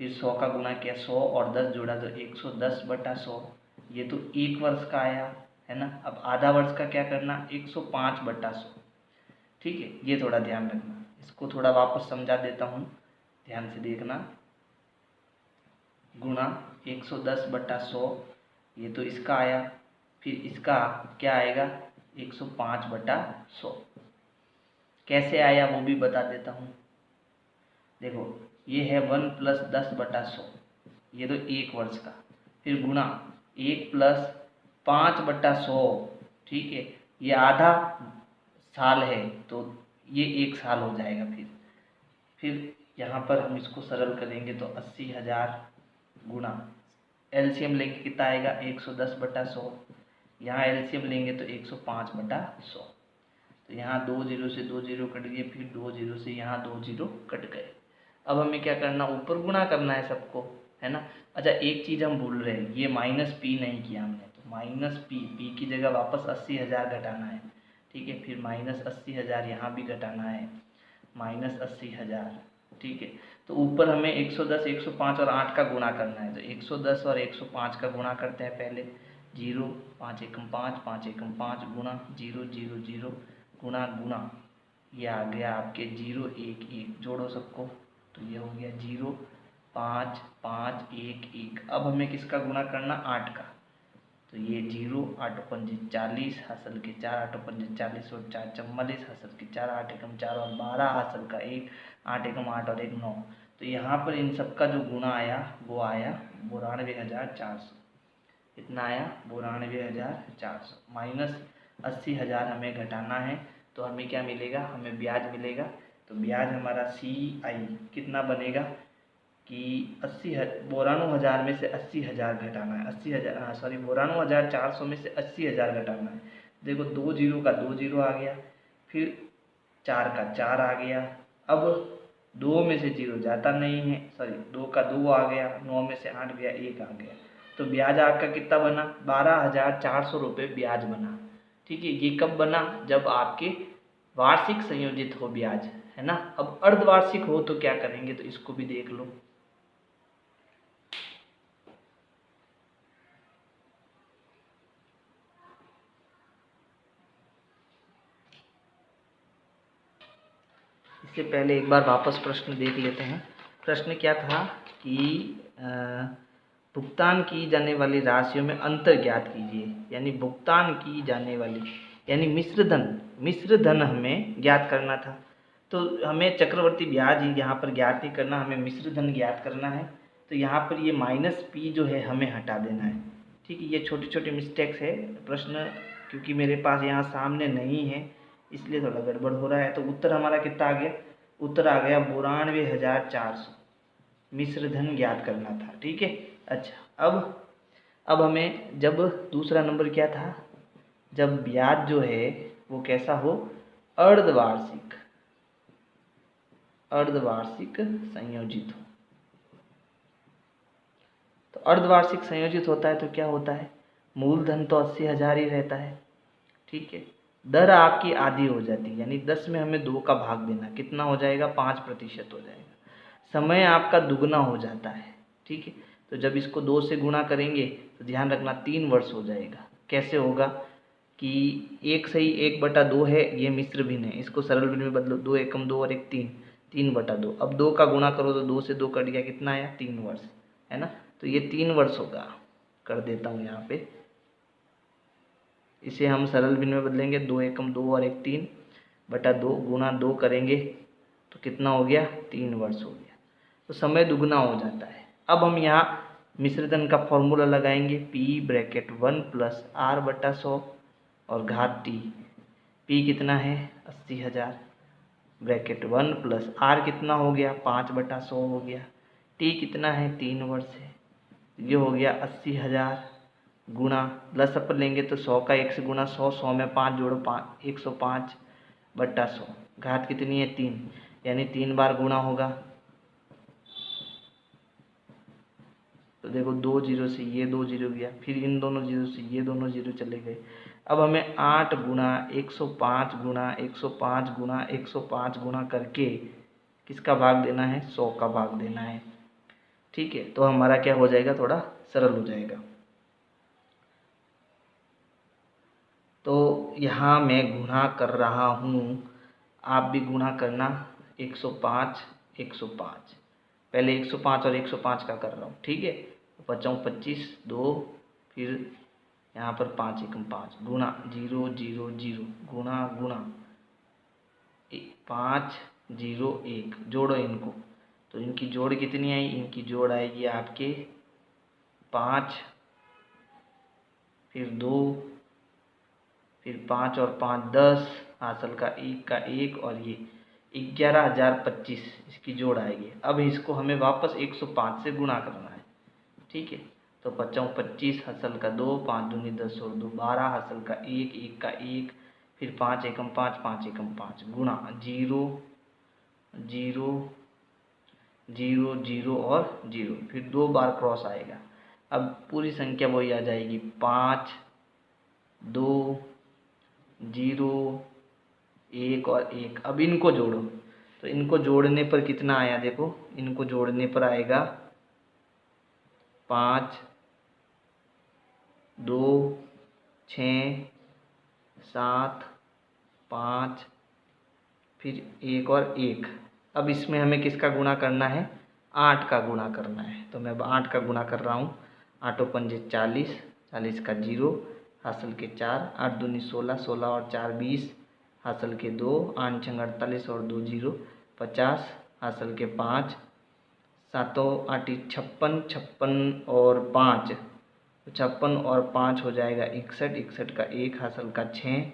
फिर 100 का गुना किया 100 और 10 जोड़ा तो 110/100, ये तो 1 वर्ष का आया, है ना। अब आधा वर्ष का क्या करना, 105/100। ठीक है, ये थोड़ा ध्यान रखना, इसको थोड़ा वापस समझा देता हूँ, ध्यान से देखना। गुणा 110/100, ये तो इसका आया, फिर इसका क्या आएगा 105/100। कैसे आया वो भी बता देता हूँ। देखो ये है 1 प्लस 10/100, ये तो 1 वर्ष का, फिर गुणा 1 प्लस 5/100। ठीक है, ये आधा साल है तो ये 1 साल हो जाएगा। फिर यहाँ पर हम इसको सरल करेंगे तो 80,000 गुणा एलसीएम लेंगे कितना आएगा 110/100, यहाँ एलसीएम लेंगे तो 105/100। तो यहाँ 2 जीरो से 2 जीरो कट गए, फिर 2 जीरो से यहाँ 2 जीरो कट गए। अब हमें क्या करना, ऊपर गुणा करना है सबको, है ना। अच्छा एक चीज़ हम भूल रहे हैं, ये माइनस पी नहीं किया हमने, तो माइनस पी की जगह वापस 80,000 घटाना है। ठीक है, फिर माइनस 80,000 यहाँ भी घटाना है, माइनस 80,000। ठीक है, तो ऊपर हमें 110, 105 और 8 का गुणा करना है, तो 110 और 105 का गुणा करते हैं पहले, 0 5 एकम 5 5 एकम 5 गुणा 0 0 0 गुणा गुणा, ये आ गया आपके 0 1 1, जोड़ो सबको तो ये हो गया 0 5 5 1 1। अब हमें किसका गुणा करना, 8 का, तो ये 0 8 पंजे 40 हासिल के 4 8 पंजे 40 और 4 44 हासिल के 4 8 एकम 4 और 12 हासिल का 1 8 एकम 8 और 1 9। तो यहाँ पर इन सब का जो गुणा आया वो आया 92,400। इतना आया 92,400, माइनस 80,000 हमें घटाना है, तो हमें क्या मिलेगा, हमें ब्याज मिलेगा। तो ब्याज हमारा CI कितना बनेगा कि 92,000 में से 80,000 घटाना है, 80,000 सॉरी 92,400 में से 80,000 घटाना है। देखो 2 जीरो का 2 जीरो आ गया, फिर 4 का 4 आ गया। अब 2 में से 0 जाता नहीं है, सॉरी 2 का 2 आ गया, 9 में से 8 गया, 1 आ गया। तो ब्याज आपका कितना बना, 12,400 रुपये ब्याज बना। ठीक है, ये कब बना, जब आपके वार्षिक संयोजित हो ब्याज, है ना। अब अर्धवार्षिक हो तो क्या करेंगे, तो इसको भी देख लो। इससे पहले एक बार वापस प्रश्न देख लेते हैं। प्रश्न क्या था कि भुगतान की जाने वाली राशियों में अंतर ज्ञात कीजिए, यानी भुगतान की जाने वाली यानी मिश्र धन हमें ज्ञात करना था। तो हमें चक्रवर्ती ब्याज ही यहाँ पर ज्ञात नहीं करना, हमें मिश्र धन ज्ञात करना है। तो यहाँ पर ये -P जो है हमें हटा देना है। ठीक है, ये छोटी छोटी मिस्टेक्स है। प्रश्न क्योंकि मेरे पास यहाँ सामने नहीं है इसलिए थोड़ा गड़बड़ हो रहा है। तो उत्तर हमारा कितना आ गया, उत्तर आ गया 92,400, मिश्र धन ज्ञात करना था। ठीक है, अच्छा अब हमें जब दूसरा नंबर क्या था, जब ब्याज जो है वो कैसा हो, अर्धवार्षिक संयोजित हो। तो अर्धवार्षिक संयोजित होता है तो क्या होता है, मूलधन तो 80,000 ही रहता है। ठीक है, दर आपकी आधी हो जाती है, यानी 10 में हमें 2 का भाग देना, कितना हो जाएगा, 5% हो जाएगा। समय आपका दुगना हो जाता है। ठीक है, तो जब इसको 2 से गुणा करेंगे तो ध्यान रखना 3 वर्ष हो जाएगा। कैसे होगा कि 1 सही 1/2 है, ये मिश्र भिन्न है, इसको सरल भिन्न में बदलो, 2 एकम 2 और 1 3, 3/2। अब 2 का गुणा करो तो 2 से 2 कट गया, कितना आया, 3 वर्ष, है ना। तो ये 3 वर्ष होगा, कर देता हूँ यहाँ पे, इसे हम सरल भिन्न में बदलेंगे, 2 एकम 2 और 1 3/2 गुणा 2 करेंगे तो कितना हो गया, 3 वर्ष हो गया। तो समय दुगना हो जाता है। अब हम यहाँ मिश्रधन का फॉर्मूला लगाएंगे, P(1 + R/100 और घात T। P कितना है, 80,000, (1 + R कितना हो गया, 5/100 हो गया, T कितना है, 3 वर्ष है, ये हो गया 80,000 गुणा, प्लस अपर लेंगे तो 100 का 1 से गुणा 100, 100 में 5 जोड़ो 105/100, घात कितनी है, 3, यानी 3 बार गुणा होगा। तो देखो 2 जीरो से ये 2 जीरो गया, फिर इन दोनों जीरो से ये दोनों जीरो चले गए। अब हमें 8 गुणा 105 गुणा 105 गुणा 105 गुणा करके किसका भाग देना है, 100 का भाग देना है। ठीक है, तो हमारा क्या हो जाएगा, थोड़ा सरल हो जाएगा। तो यहाँ मैं गुणा कर रहा हूँ, आप भी गुणा करना, 105 105, पहले 105 और 105 का कर रहा हूँ। ठीक है, 5 25 2, फिर यहाँ पर 5 एकम 5 गुणा 0 0 0 गुणा 5 0 1, जोड़ो इनको, तो इनकी जोड़ कितनी आई, इनकी जोड़ आएगी आपके 5, फिर 2, फिर 5 और 5 10, हासिल का 1 का 1 और ये 11,025, इसकी जोड़ आएगी। अब इसको हमें वापस 105 से गुणा करना है। ठीक है, तो 5 25, हासिल का 2, 5 दूनी 10 और 2 12, हासिल का 1 1 का 1, फिर 5 एकम 5 5 एकम 5 गुणा 0 0 0 0 और 0, फिर 2 बार क्रॉस आएगा। अब पूरी संख्या वही आ जाएगी, 5 2 0 1 और 1। अब इनको जोड़ो, तो इनको जोड़ने पर कितना आया, देखो इनको जोड़ने पर आएगा 5 2 6 7 5, फिर 1 और 1। अब इसमें हमें किसका गुणा करना है, 8 का गुणा करना है। तो मैं अब 8 का गुणा कर रहा हूँ, 8 पंजे 40, 40 का 0, हासिल के 4, 8 दूनी 16, 16 और 4 20, हासिल के 2, 8 छंग 48 और 2 0 50, हासिल के 5, 7 8 56, 56 और 5, 56 और 5 हो जाएगा 61, 61 का 1, हासिल का 6,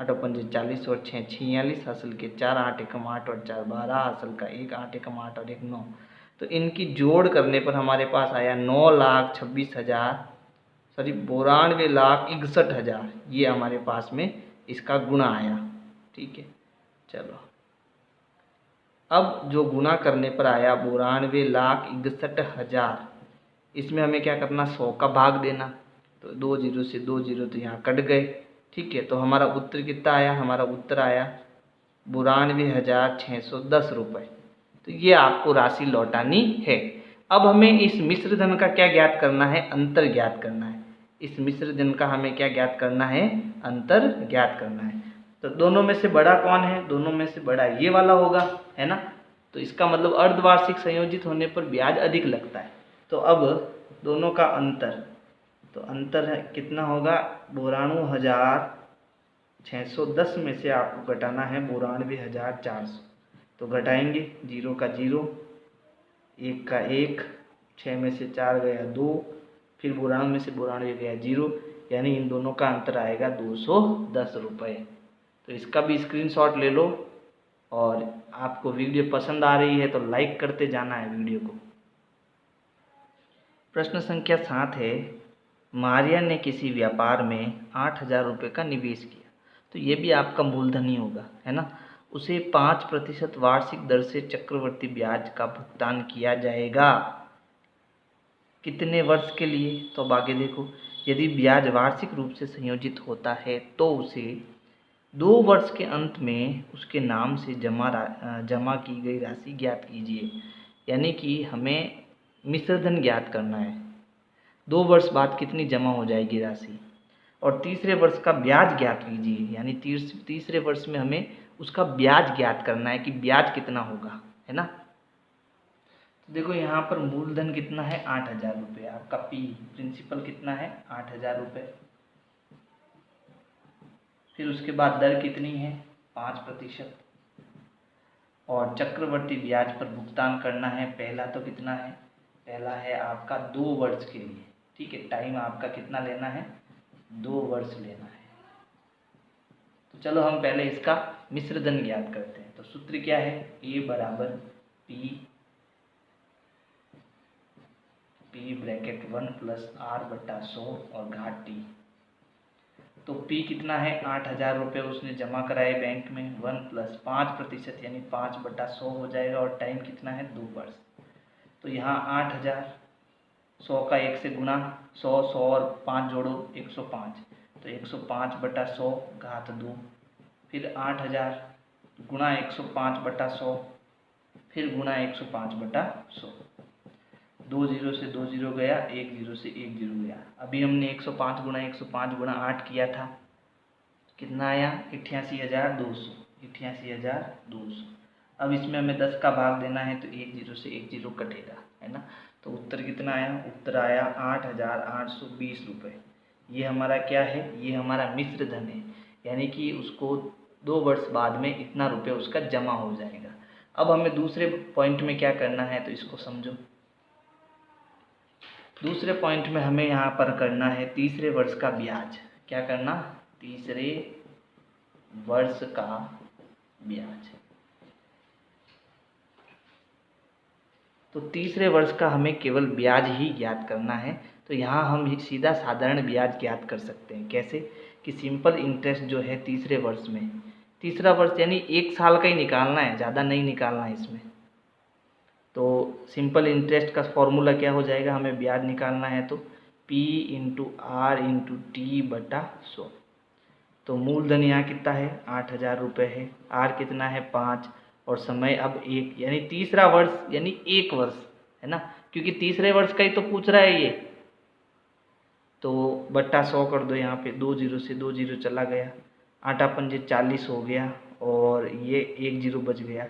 8 पंजे 40 और 6 46, हासिल के 4, 8 एकम 8 और 4 12, हासिल का 1, 8 एकम 8 और 1 9। तो इनकी जोड़ करने पर हमारे पास आया 9,26,000, सॉरी 92,61,000। ये हमारे पास में इसका गुणा आया। ठीक है, चलो अब जो गुणा करने पर आया 92,61,000, इसमें हमें क्या करना, 100 का भाग देना। तो 2 जीरो से 2 जीरो तो यहाँ कट गए। ठीक है, तो हमारा उत्तर कितना आया, हमारा उत्तर आया 92,610 रुपये। तो ये आपको राशि लौटानी है। अब हमें इस मिश्र धन का क्या ज्ञात करना है, अंतर ज्ञात करना है। इस मिश्र धन का हमें क्या ज्ञात करना है, अंतर ज्ञात करना है। तो दोनों में से बड़ा कौन है, दोनों में से बड़ा ये वाला होगा, है ना। तो इसका मतलब अर्धवार्षिक संयोजित होने पर ब्याज अधिक लगता है। तो अब दोनों का अंतर, तो अंतर है कितना होगा, 92,610 में से आपको घटाना है 92,400। तो घटाएंगे, 0 का 0, 1 का 1, 6 में से 4 गया 2, फिर 92 में से 92 गया 0, यानी इन दोनों का अंतर आएगा 210 रुपये। तो इसका भी स्क्रीनशॉट ले लो, और आपको वीडियो पसंद आ रही है तो लाइक करते जाना है वीडियो को। प्रश्न संख्या 7 है, मारिया ने किसी व्यापार में 8,000 रुपये का निवेश किया। तो ये भी आपका मूलधन ही होगा, है ना। उसे 5% वार्षिक दर से चक्रवर्ती ब्याज का भुगतान किया जाएगा। कितने वर्ष के लिए, तो अब आगे देखो, यदि ब्याज वार्षिक रूप से संयोजित होता है तो उसे 2 वर्ष के अंत में उसके नाम से जमा की गई राशि ज्ञात कीजिए। यानी कि हमें मिश्रधन ज्ञात करना है। 2 वर्ष बाद कितनी जमा हो जाएगी राशि, और तीसरे वर्ष का ब्याज ज्ञात कीजिए। यानी तीसरे वर्ष में हमें उसका ब्याज ज्ञात करना है कि ब्याज कितना होगा, है ना। तो देखो यहाँ पर मूलधन कितना है, 8,000 रुपये। आपका प्रिंसिपल कितना है, 8,000 रुपये। फिर उसके बाद दर कितनी है, 5%। और चक्रवर्ती ब्याज पर भुगतान करना है, पहला तो कितना है, पहला है आपका 2 वर्ष के लिए। ठीक है, टाइम आपका कितना लेना है, 2 वर्ष लेना है। तो चलो हम पहले इसका मिश्रधन ज्ञात करते हैं। तो सूत्र क्या है, A बराबर P ब्रैकेट 1 प्लस R बटा 100 और घात T। तो P कितना है, 8,000 रुपये उसने जमा कराए बैंक में, 1 प्लस 5% यानी 5/100 हो जाएगा, और टाइम कितना है, 2 वर्ष। तो यहाँ 8,000, 100 का 1 से गुना, 100 और 5 जोड़ो 105, तो 105/100 घात 2, फिर 8,000 गुणा 105/100, फिर गुणा 105/100। 2 जीरो से 2 जीरो गया, 1 जीरो से 1 जीरो गया। अभी हमने 105 गुणा 105 गुणा 8 किया था, कितना आया, 88,200, 88,200। अब इसमें हमें 10 का भाग देना है, तो 1 जीरो से 1 जीरो कटेगा, है ना। तो उत्तर कितना आया, उत्तर आया 8,820 रुपये। ये हमारा क्या है, ये हमारा मिश्र धन है, यानी कि उसको 2 वर्ष बाद में इतना रुपये उसका जमा हो जाएगा। अब हमें दूसरे पॉइंट में क्या करना है, तो इसको समझो। दूसरे पॉइंट में हमें यहाँ पर करना है तीसरे वर्ष का ब्याज। क्या करना, तीसरे वर्ष का ब्याज। तो तीसरे वर्ष का हमें केवल ब्याज ही ज्ञात करना है। तो यहाँ हम सीधा साधारण ब्याज ज्ञात कर सकते हैं। कैसे, कि सिंपल इंटरेस्ट जो है तीसरे वर्ष में, तीसरा वर्ष यानी 1 साल का ही निकालना है, ज़्यादा नहीं निकालना है इसमें। तो सिंपल इंटरेस्ट का फॉर्मूला क्या हो जाएगा, हमें ब्याज निकालना है तो P × R × T बटा 100। तो मूलधन यहाँ कितना है, 8,000 रुपये है, R कितना है 5, और समय अब 1, यानी तीसरा वर्ष यानी 1 वर्ष, है ना, क्योंकि तीसरे वर्ष का ही तो पूछ रहा है ये। तो बट्टा 100 कर दो, यहाँ पे 2 जीरो से 2 जीरो चला गया, 8 पंजे 40 हो गया, और ये 1 जीरो बच गया।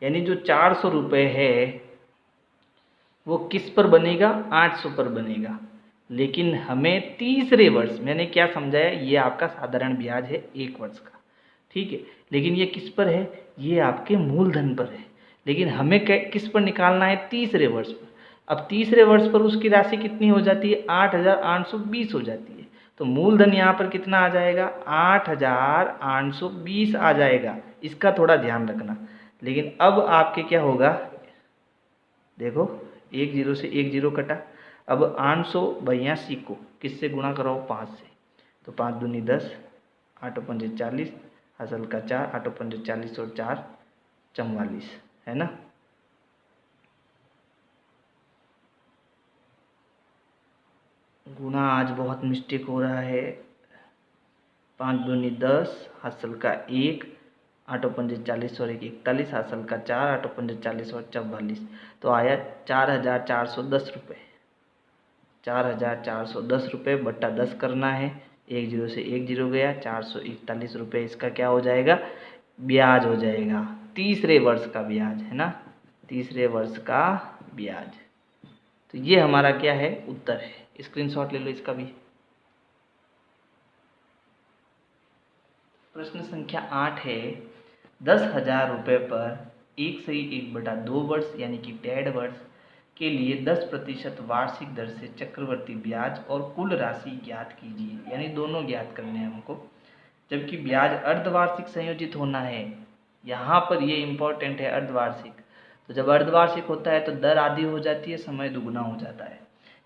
यानी जो 400 रुपये है वो किस पर बनेगा, 800 पर बनेगा। लेकिन हमें तीसरे वर्ष, मैंने क्या समझाया, ये आपका साधारण ब्याज है 1 वर्ष का, ठीक है। लेकिन ये किस पर है, ये आपके मूलधन पर है। लेकिन हमें किस पर निकालना है, तीसरे वर्ष पर। अब तीसरे वर्ष पर उसकी राशि कितनी हो जाती है, 8,820 हो जाती है। तो मूलधन यहाँ पर कितना आ जाएगा, 8,820 आ जाएगा। इसका थोड़ा ध्यान रखना। लेकिन अब आपके क्या होगा, देखो एक जीरो से एक जीरो कटा। अब 882 को किससे गुणा कराओ, 5 से। तो 5 दूनी 10, 8 पंजे 40, असल का 4, 8 पंजे 40 और 4 44, है ना। गुणा आज बहुत मिस्टेक हो रहा है। 5 दूनी 10, हासिल का 1, 8 पंजे 40 और 1 41, हासिल का 4, 8 पंजे 40 और 44। तो आया 4,410 रुपये। 4,410 रुपये बट्टा 10 करना है। एक जीरो से एक जीरो गया, 441 रुपये इसका क्या हो जाएगा, ब्याज हो जाएगा। तीसरे वर्ष का ब्याज है ना, तीसरे वर्ष का ब्याज। तो ये हमारा क्या है, उत्तर है। स्क्रीनशॉट ले लो इसका भी। प्रश्न संख्या 8 है, 10,000 रुपये पर 1/1/2 वर्ष यानी कि 1.5 वर्ष के लिए 10% वार्षिक दर से चक्रवर्ती ब्याज और कुल राशि ज्ञात कीजिए। यानी दोनों ज्ञात करने हैं हमको, जबकि ब्याज अर्धवार्षिक संयोजित होना है। यहाँ पर ये इम्पोर्टेंट है, अर्धवार्षिक। तो जब अर्धवार्षिक होता है तो दर आधी हो जाती है, समय दुगना हो जाता है।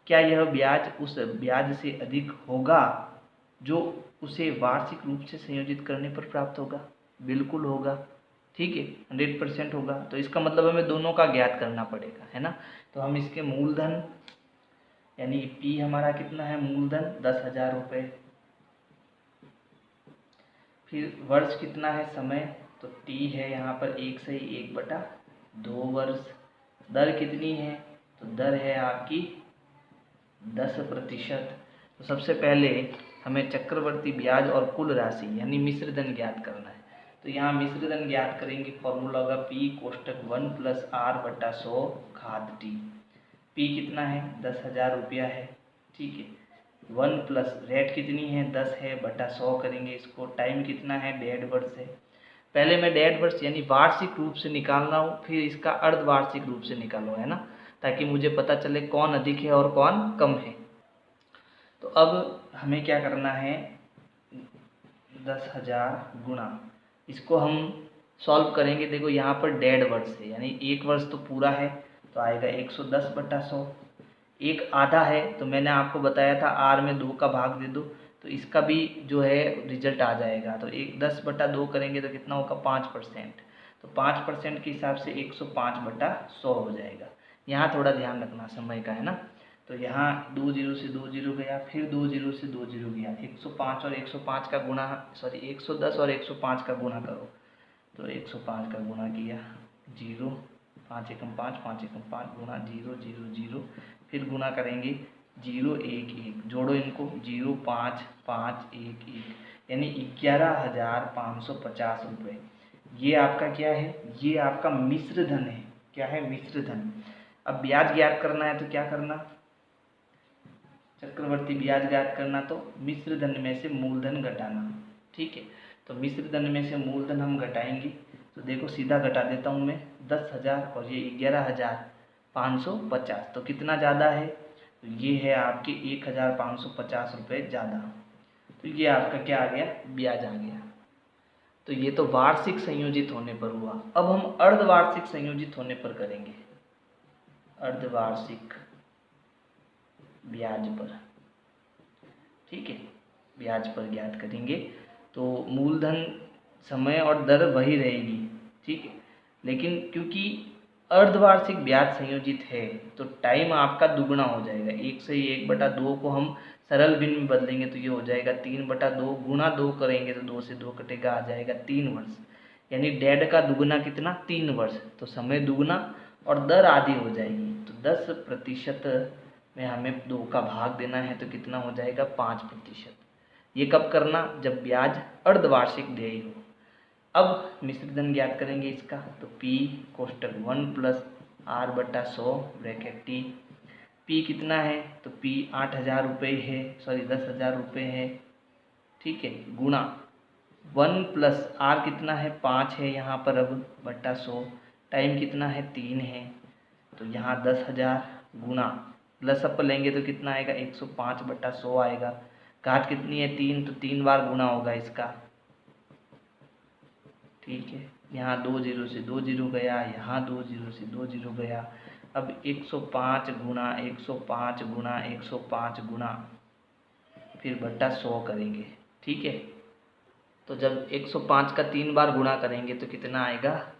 क्या यह ब्याज उस ब्याज से अधिक होगा जो उसे वार्षिक रूप से संयोजित करने पर प्राप्त होगा? बिल्कुल होगा, ठीक है, 100% होगा। तो इसका मतलब हमें दोनों का ज्ञात करना पड़ेगा, है ना। तो हम इसके मूलधन यानी पी हमारा कितना है, मूलधन 10,000 रुपये, फिर वर्ष कितना है, समय, तो टी है यहाँ पर 1/1/2 वर्ष। दर कितनी है, तो दर है आपकी 10%। तो सबसे पहले हमें चक्रवर्ती ब्याज और कुल राशि यानी मिश्र धन ज्ञात करना है। तो यहाँ मिश्र धन ज्ञात करेंगे, फॉर्मूला होगा पी कोष्टक 1 + R/100 घात टी। पी कितना है, 10,000 रुपया है, ठीक है। 1 प्लस रेट कितनी है, 10 है, बटा 100 करेंगे इसको। टाइम कितना है, 1.5 वर्ष है। पहले मैं 1.5 वर्ष यानी वार्षिक रूप से निकाल रहा हूँ, फिर इसका अर्धवार्षिक रूप से निकालो, है ना, ताकि मुझे पता चले कौन अधिक है और कौन कम है। तो अब हमें क्या करना है, 10,000 गुणा, इसको हम सॉल्व करेंगे। देखो यहाँ पर 1.5 वर्ष है यानी 1 वर्ष तो पूरा है, तो आएगा 110/100। एक आधा है तो मैंने आपको बताया था आर में 2 का भाग दे दो, तो इसका भी जो है रिजल्ट आ जाएगा। तो 10/2 करेंगे तो कितना होगा, 5%। तो 5% के हिसाब से 105/100 हो जाएगा। यहाँ थोड़ा ध्यान रखना समय का, है ना। तो यहाँ 2 जीरो से 2 जीरो गया, फिर 2 जीरो से 2 जीरो गया। 105 और 105 का गुणा, सॉरी 110 और 105 का गुणा करो। तो 105 का गुणा किया, 0, 5 एकम 5, 5 एकम 5 गुणा 0 0 0, फिर गुणा करेंगे 0 1 1, जोड़ो इनको 0 5 5 1 1, यानी 11,550 रुपये। ये आपका क्या है, ये आपका मिश्र धन है। क्या है, मिश्र धन। अब ब्याज ज्ञात करना है तो क्या करना, चक्रवर्ती ब्याज ज्ञात करना, तो मिश्र धन में से मूलधन घटाना, ठीक है। तो मिश्र धन में से मूलधन हम घटाएंगे, तो देखो सीधा घटा देता हूँ मैं, 10,000 और ये 11,550, तो कितना ज़्यादा है, तो ये है आपके 1,550 रुपये ज़्यादा। तो ये आपका क्या आ गया, ब्याज आ गया। तो ये तो वार्षिक संयोजित होने पर हुआ। अब हम अर्धवार्षिक संयोजित होने पर करेंगे, अर्धवार्षिक ब्याज पर, ठीक है, ब्याज पर ज्ञात करेंगे। तो मूलधन, समय और दर वही रहेगी, ठीक है, लेकिन क्योंकि अर्धवार्षिक ब्याज संयोजित है तो टाइम आपका दुगना हो जाएगा। 1/1/2 को हम सरल भिन्न में बदलेंगे तो ये हो जाएगा 3/2, गुणा 2 करेंगे तो 2 से 2 कटेगा, आ जाएगा 3 वर्ष। यानी 1.5 का दुगना कितना, 3 वर्ष। तो समय दुगना और दर आधी हो जाएगी। तो 10% में हमें 2 का भाग देना है, तो कितना हो जाएगा, 5%। ये कब करना, जब ब्याज अर्धवार्षिक देय हो। अब मिश्र धन ज्ञात करेंगे इसका, तो P कोष्टक 1 + R/100 bracket T। P कितना है, तो P 8,000 रुपये है, सॉरी 10,000 रुपये है, ठीक है, गुणा 1 + R कितना है, 5 है यहाँ पर, अब बट्टा 100। टाइम कितना है, 3 है, तो यहाँ 10,000 गुणा प्लस अप लेंगे तो कितना आएगा, 105/100 आएगा। घात कितनी है 3, तो 3 बार गुणा होगा इसका, ठीक है। यहाँ 2 जीरो से 2 जीरो गया, यहाँ 2 जीरो से 2 जीरो गया। अब 105 गुणा 105 गुणा 105 गुणा फिर बट्टा 100 करेंगे, ठीक है। तो जब 105 का 3 बार गुणा करेंगे तो कितना आएगा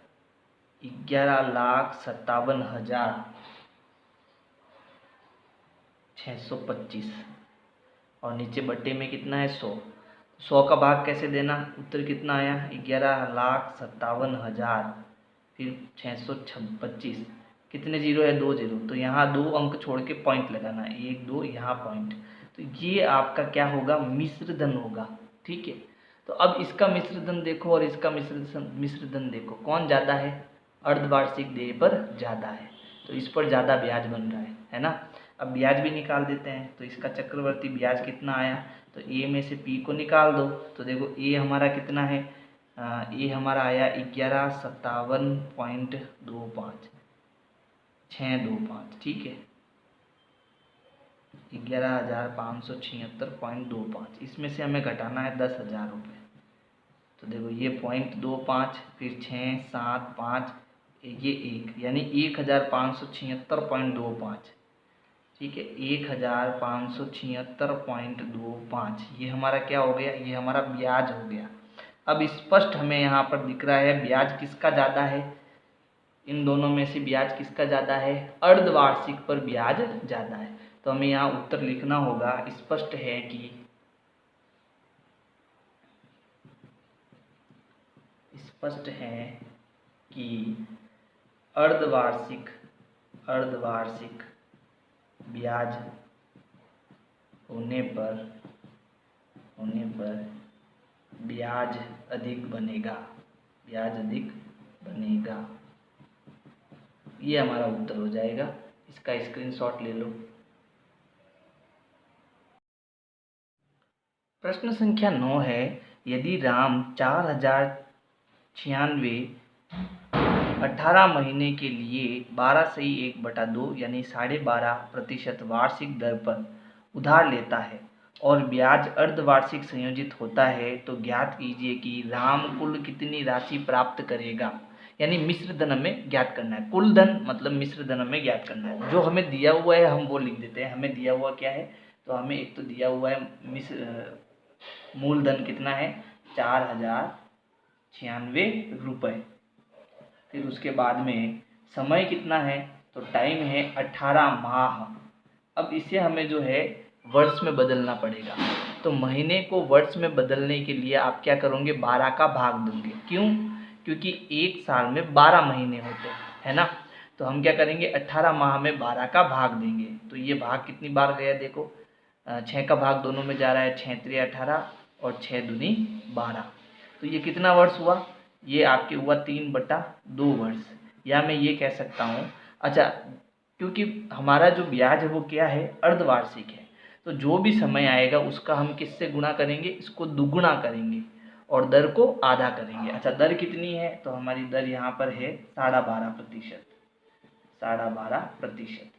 11,57,625 और नीचे बट्टे में कितना है 100। 100 का भाग कैसे देना, उत्तर कितना आया 11,57,000 फिर 625, कितने जीरो है 2 जीरो, तो यहाँ 2 अंक छोड़ के पॉइंट लगाना, 1 2 यहाँ पॉइंट। तो ये आपका क्या होगा मिश्र धन होगा, ठीक है। तो अब इसका मिश्र धन देखो और इसका मिश्र धन देखो, कौन ज़्यादा है, अर्धवार्षिक देय पर ज़्यादा है, तो इस पर ज़्यादा ब्याज बन रहा है ना। अब ब्याज भी निकाल देते हैं, तो इसका चक्रवर्ती ब्याज कितना आया, तो ए में से पी को निकाल दो, तो देखो ए हमारा कितना है, ए हमारा आया 1157.25 625, ठीक है 11,576.25। इसमें से हमें घटाना है 10,000 रुपये, तो देखो ये 0.25 फिर 6 7 5 ये 1 यानी 1,576.25, ठीक है 1,576.25 ये हमारा क्या हो गया, ये हमारा ब्याज हो गया। अब स्पष्ट हमें यहाँ पर दिख रहा है ब्याज किसका ज़्यादा है, इन दोनों में से ब्याज किसका ज़्यादा है, अर्धवार्षिक पर ब्याज ज़्यादा है। तो हमें यहाँ उत्तर लिखना होगा, स्पष्ट है कि अर्धवार्षिक ब्याज होने पर ब्याज अधिक बनेगा, ये हमारा उत्तर हो जाएगा। इसका स्क्रीनशॉट ले लो। प्रश्न संख्या 9 है, यदि राम 4,096 18 महीने के लिए 12/1/2 यानी 12.5% वार्षिक दर पर उधार लेता है और ब्याज अर्धवार्षिक संयोजित होता है, तो ज्ञात कीजिए कि राम कुल कितनी राशि प्राप्त करेगा। यानी मिश्र धन हमें ज्ञात करना है, कुल धन मतलब मिश्र धन हमें ज्ञात करना है। जो हमें दिया हुआ है हम वो लिख देते हैं। हमें दिया हुआ क्या है, तो हमें एक तो दिया हुआ है मूलधन कितना है 4,096 रुपये, फिर उसके बाद में समय कितना है, तो टाइम है 18 माह। अब इसे हमें जो है वर्ष में बदलना पड़ेगा, तो महीने को वर्ष में बदलने के लिए आप क्या करोगे 12 का भाग दोगे। क्यों, क्योंकि एक साल में 12 महीने होते हैं, है ना। तो हम क्या करेंगे 18 माह में 12 का भाग देंगे। तो ये भाग कितनी बार गया देखो, 6 का भाग दोनों में जा रहा है, 6 3 18 और 6 दूनी 12। तो ये कितना वर्ष हुआ, ये आपके हुआ 3/2 वर्ष। या मैं ये कह सकता हूँ, अच्छा क्योंकि हमारा जो ब्याज है वो क्या है अर्धवार्षिक है, तो जो भी समय आएगा उसका हम किससे गुणा करेंगे, इसको दुगुना करेंगे और दर को आधा करेंगे। अच्छा दर कितनी है, तो हमारी दर यहाँ पर है 12.5%, 12.5%।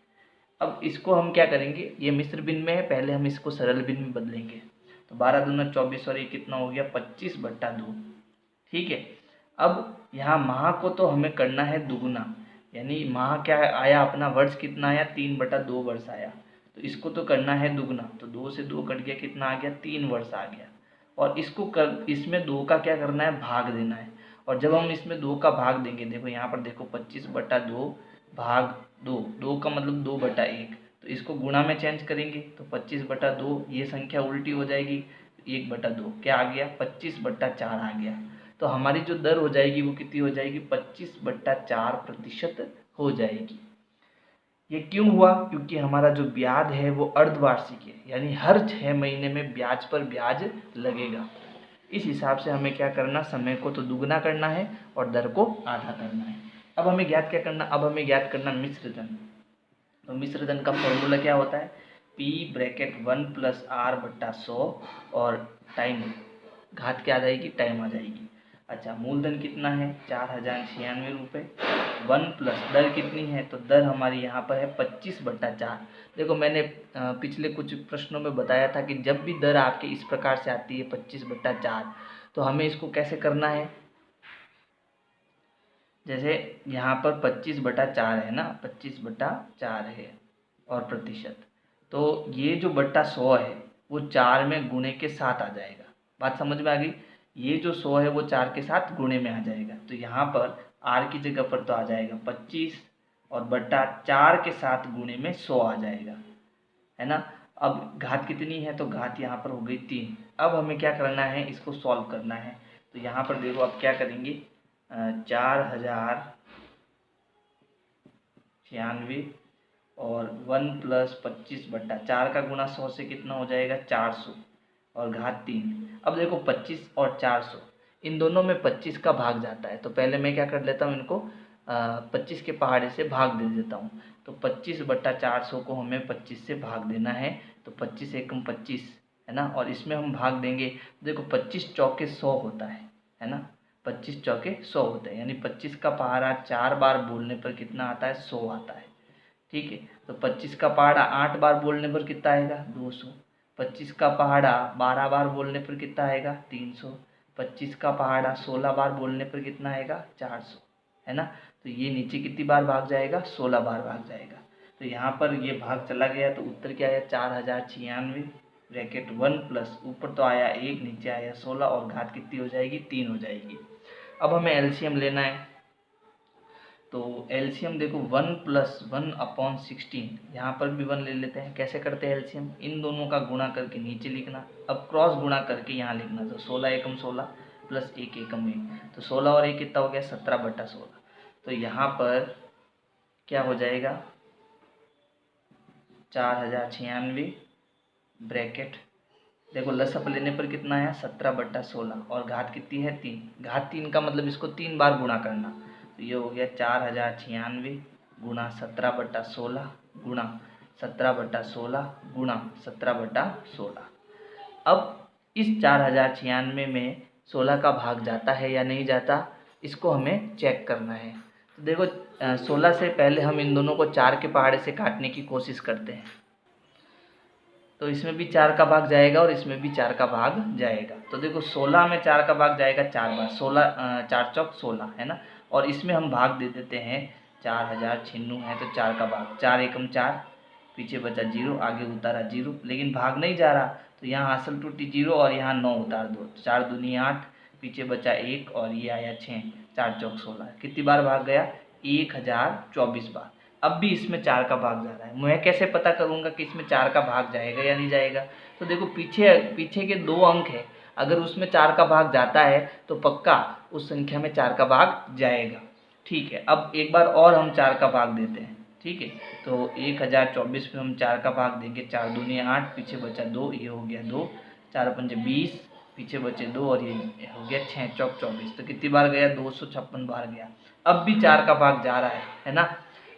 अब इसको हम क्या करेंगे, ये मिश्र भिन्न में है, पहले हम इसको सरल भिन्न में बदलेंगे। तो 12 दूना 24 और ये कितना हो गया 25/2, ठीक है। अब यहाँ माह को तो हमें करना है दुगुना, यानी माह क्या आया अपना, वर्ष कितना आया 3/2 वर्ष आया, तो इसको तो करना है दुगुना। तो 2 से 2 कट गया, कितना आ गया 3 वर्ष आ गया। और इसमें 2 का क्या करना है भाग देना है। और जब हम इसमें 2 का भाग देंगे, देखो यहाँ पर देखो 25/2 भाग 2, 2 का मतलब 2/1, तो इसको गुणा में चेंज करेंगे तो 25/2, ये संख्या उल्टी हो जाएगी, 1/2 क्या आ गया 25/4 आ गया। तो हमारी जो दर हो जाएगी वो कितनी हो जाएगी 25/4% हो जाएगी। ये क्यों हुआ, क्योंकि हमारा जो ब्याज है वो अर्धवार्षिक है, यानी हर 6 महीने में ब्याज पर ब्याज लगेगा। इस हिसाब से हमें क्या करना, समय को तो दुगना करना है और दर को आधा करना है। अब हमें ज्ञात क्या करना, अब हमें ज्ञात करना मिश्र धन। तो मिश्र धन का फॉर्मूला क्या होता है, P(1 + R/100 और टाइम घात क्या आ जाएगी टाइम आ जाएगी। अच्छा, मूलधन कितना है 4096 रुपये। 1 प्लस दर कितनी है, तो दर हमारी यहाँ पर है 25/4। देखो मैंने पिछले कुछ प्रश्नों में बताया था कि जब भी दर आपके इस प्रकार से आती है 25/4, तो हमें इसको कैसे करना है। जैसे यहाँ पर 25/4 है ना, 25/4 है और प्रतिशत, तो ये जो बट्टा 100 है वो 4 में गुणे के साथ आ जाएगा। बात समझ में आ गई। ये जो 100 है वो 4 के साथ गुणे में आ जाएगा, तो यहाँ पर r की जगह पर तो आ जाएगा 25 और बट्टा 4 के साथ गुणे में 100 आ जाएगा, है ना। अब घात कितनी है, तो घात यहाँ पर हो गई 3। अब हमें क्या करना है, इसको सॉल्व करना है। तो यहाँ पर देखो अब क्या करेंगे, 4096 और 1 प्लस 25/4 का गुणा 100 से कितना हो जाएगा 400 और घात 3। अब देखो 25 और 400 इन दोनों में 25 का भाग जाता है, तो पहले मैं क्या कर लेता हूँ, इनको 25 के पहाड़े से भाग दे देता हूँ। तो 25/400 को हमें 25 से भाग देना है, तो 25 एकम 25, है ना। और इसमें हम भाग देंगे, देखो 25 चौके 100 होता है ना। 25 चौके 100 होता है, यानी 25 का पहाड़ा 4 बार बोलने पर कितना आता है, 100 आता है। ठीक है, तो 25 का पहाड़ा 8 बार बोलने पर कितना आएगा, 200। 25 का पहाड़ा 12 बार बोलने पर कितना आएगा, 300। 25 का पहाड़ा 16 बार बोलने पर कितना आएगा, 400, है ना। तो ये नीचे कितनी बार भाग जाएगा, 16 बार भाग जाएगा। तो यहाँ पर ये भाग चला गया, तो उत्तर क्या आया 4096 ब्रैकेट 1 प्लस ऊपर तो आया 1, नीचे आया 16 और घात कितनी हो जाएगी, 3 हो जाएगी। अब हमें एलसीएम लेना है, तो एलसीएम देखो 1 प्लस 1/16, यहाँ पर भी 1 ले लेते हैं। कैसे करते हैं एलसीएम, इन दोनों का गुणा करके नीचे लिखना, अब क्रॉस गुणा करके यहाँ लिखना। तो 16 एकम 16 प्लस 1 एकम 1, तो 16 और 1 कितना हो गया 17/16। तो यहाँ पर क्या हो जाएगा 4096 ब्रैकेट, देखो लसअप लेने पर कितना है 17/16 और घात कितनी है 3। घात 3 का मतलब इसको 3 बार गुणा करना, तो ये हो गया 4096 गुणा 17/16 गुणा 17/16 गुणा 17/16। अब इस 4096 में 16 का भाग जाता है या नहीं जाता, इसको हमें चेक करना है। तो देखो 16 से पहले हम इन दोनों को 4 के पहाड़े से काटने की कोशिश करते हैं, तो इसमें भी 4 का भाग जाएगा और इसमें भी 4 का भाग जाएगा। तो देखो 16 में 4 का भाग जाएगा 4 बार, 16 4 चौक 16, है ना। और इसमें हम भाग दे देते हैं 4096 है तो 4 का भाग, 4 एकम 4, पीछे बचा 0, आगे उतारा 0, लेकिन भाग नहीं जा रहा, तो यहाँ हासिल टूटी 0 और यहाँ 9 उतार दो, 4 दूनी 8, पीछे बचा 1 और ये आया 6, 4 चौक 16। कितनी बार भाग गया 1024 बार। अब भी इसमें 4 का भाग जा रहा है, मैं कैसे पता करूंगा कि इसमें 4 का भाग जाएगा या नहीं जाएगा। तो देखो पीछे पीछे के 2 अंक है, अगर उसमें 4 का भाग जाता है तो पक्का उस संख्या में 4 का भाग जाएगा। ठीक है, अब एक बार और हम 4 का भाग देते हैं। ठीक है, तो 1024 में हम 4 का भाग देंगे, 4 दूनी 8, पीछे बचा 2, ये हो गया 2, 4 पंजे 20, पीछे बचे 2 और ये हो गया 6 चौक 24। तो कितनी बार गया 256 बार गया। अब भी 4 का भाग जा रहा है ना।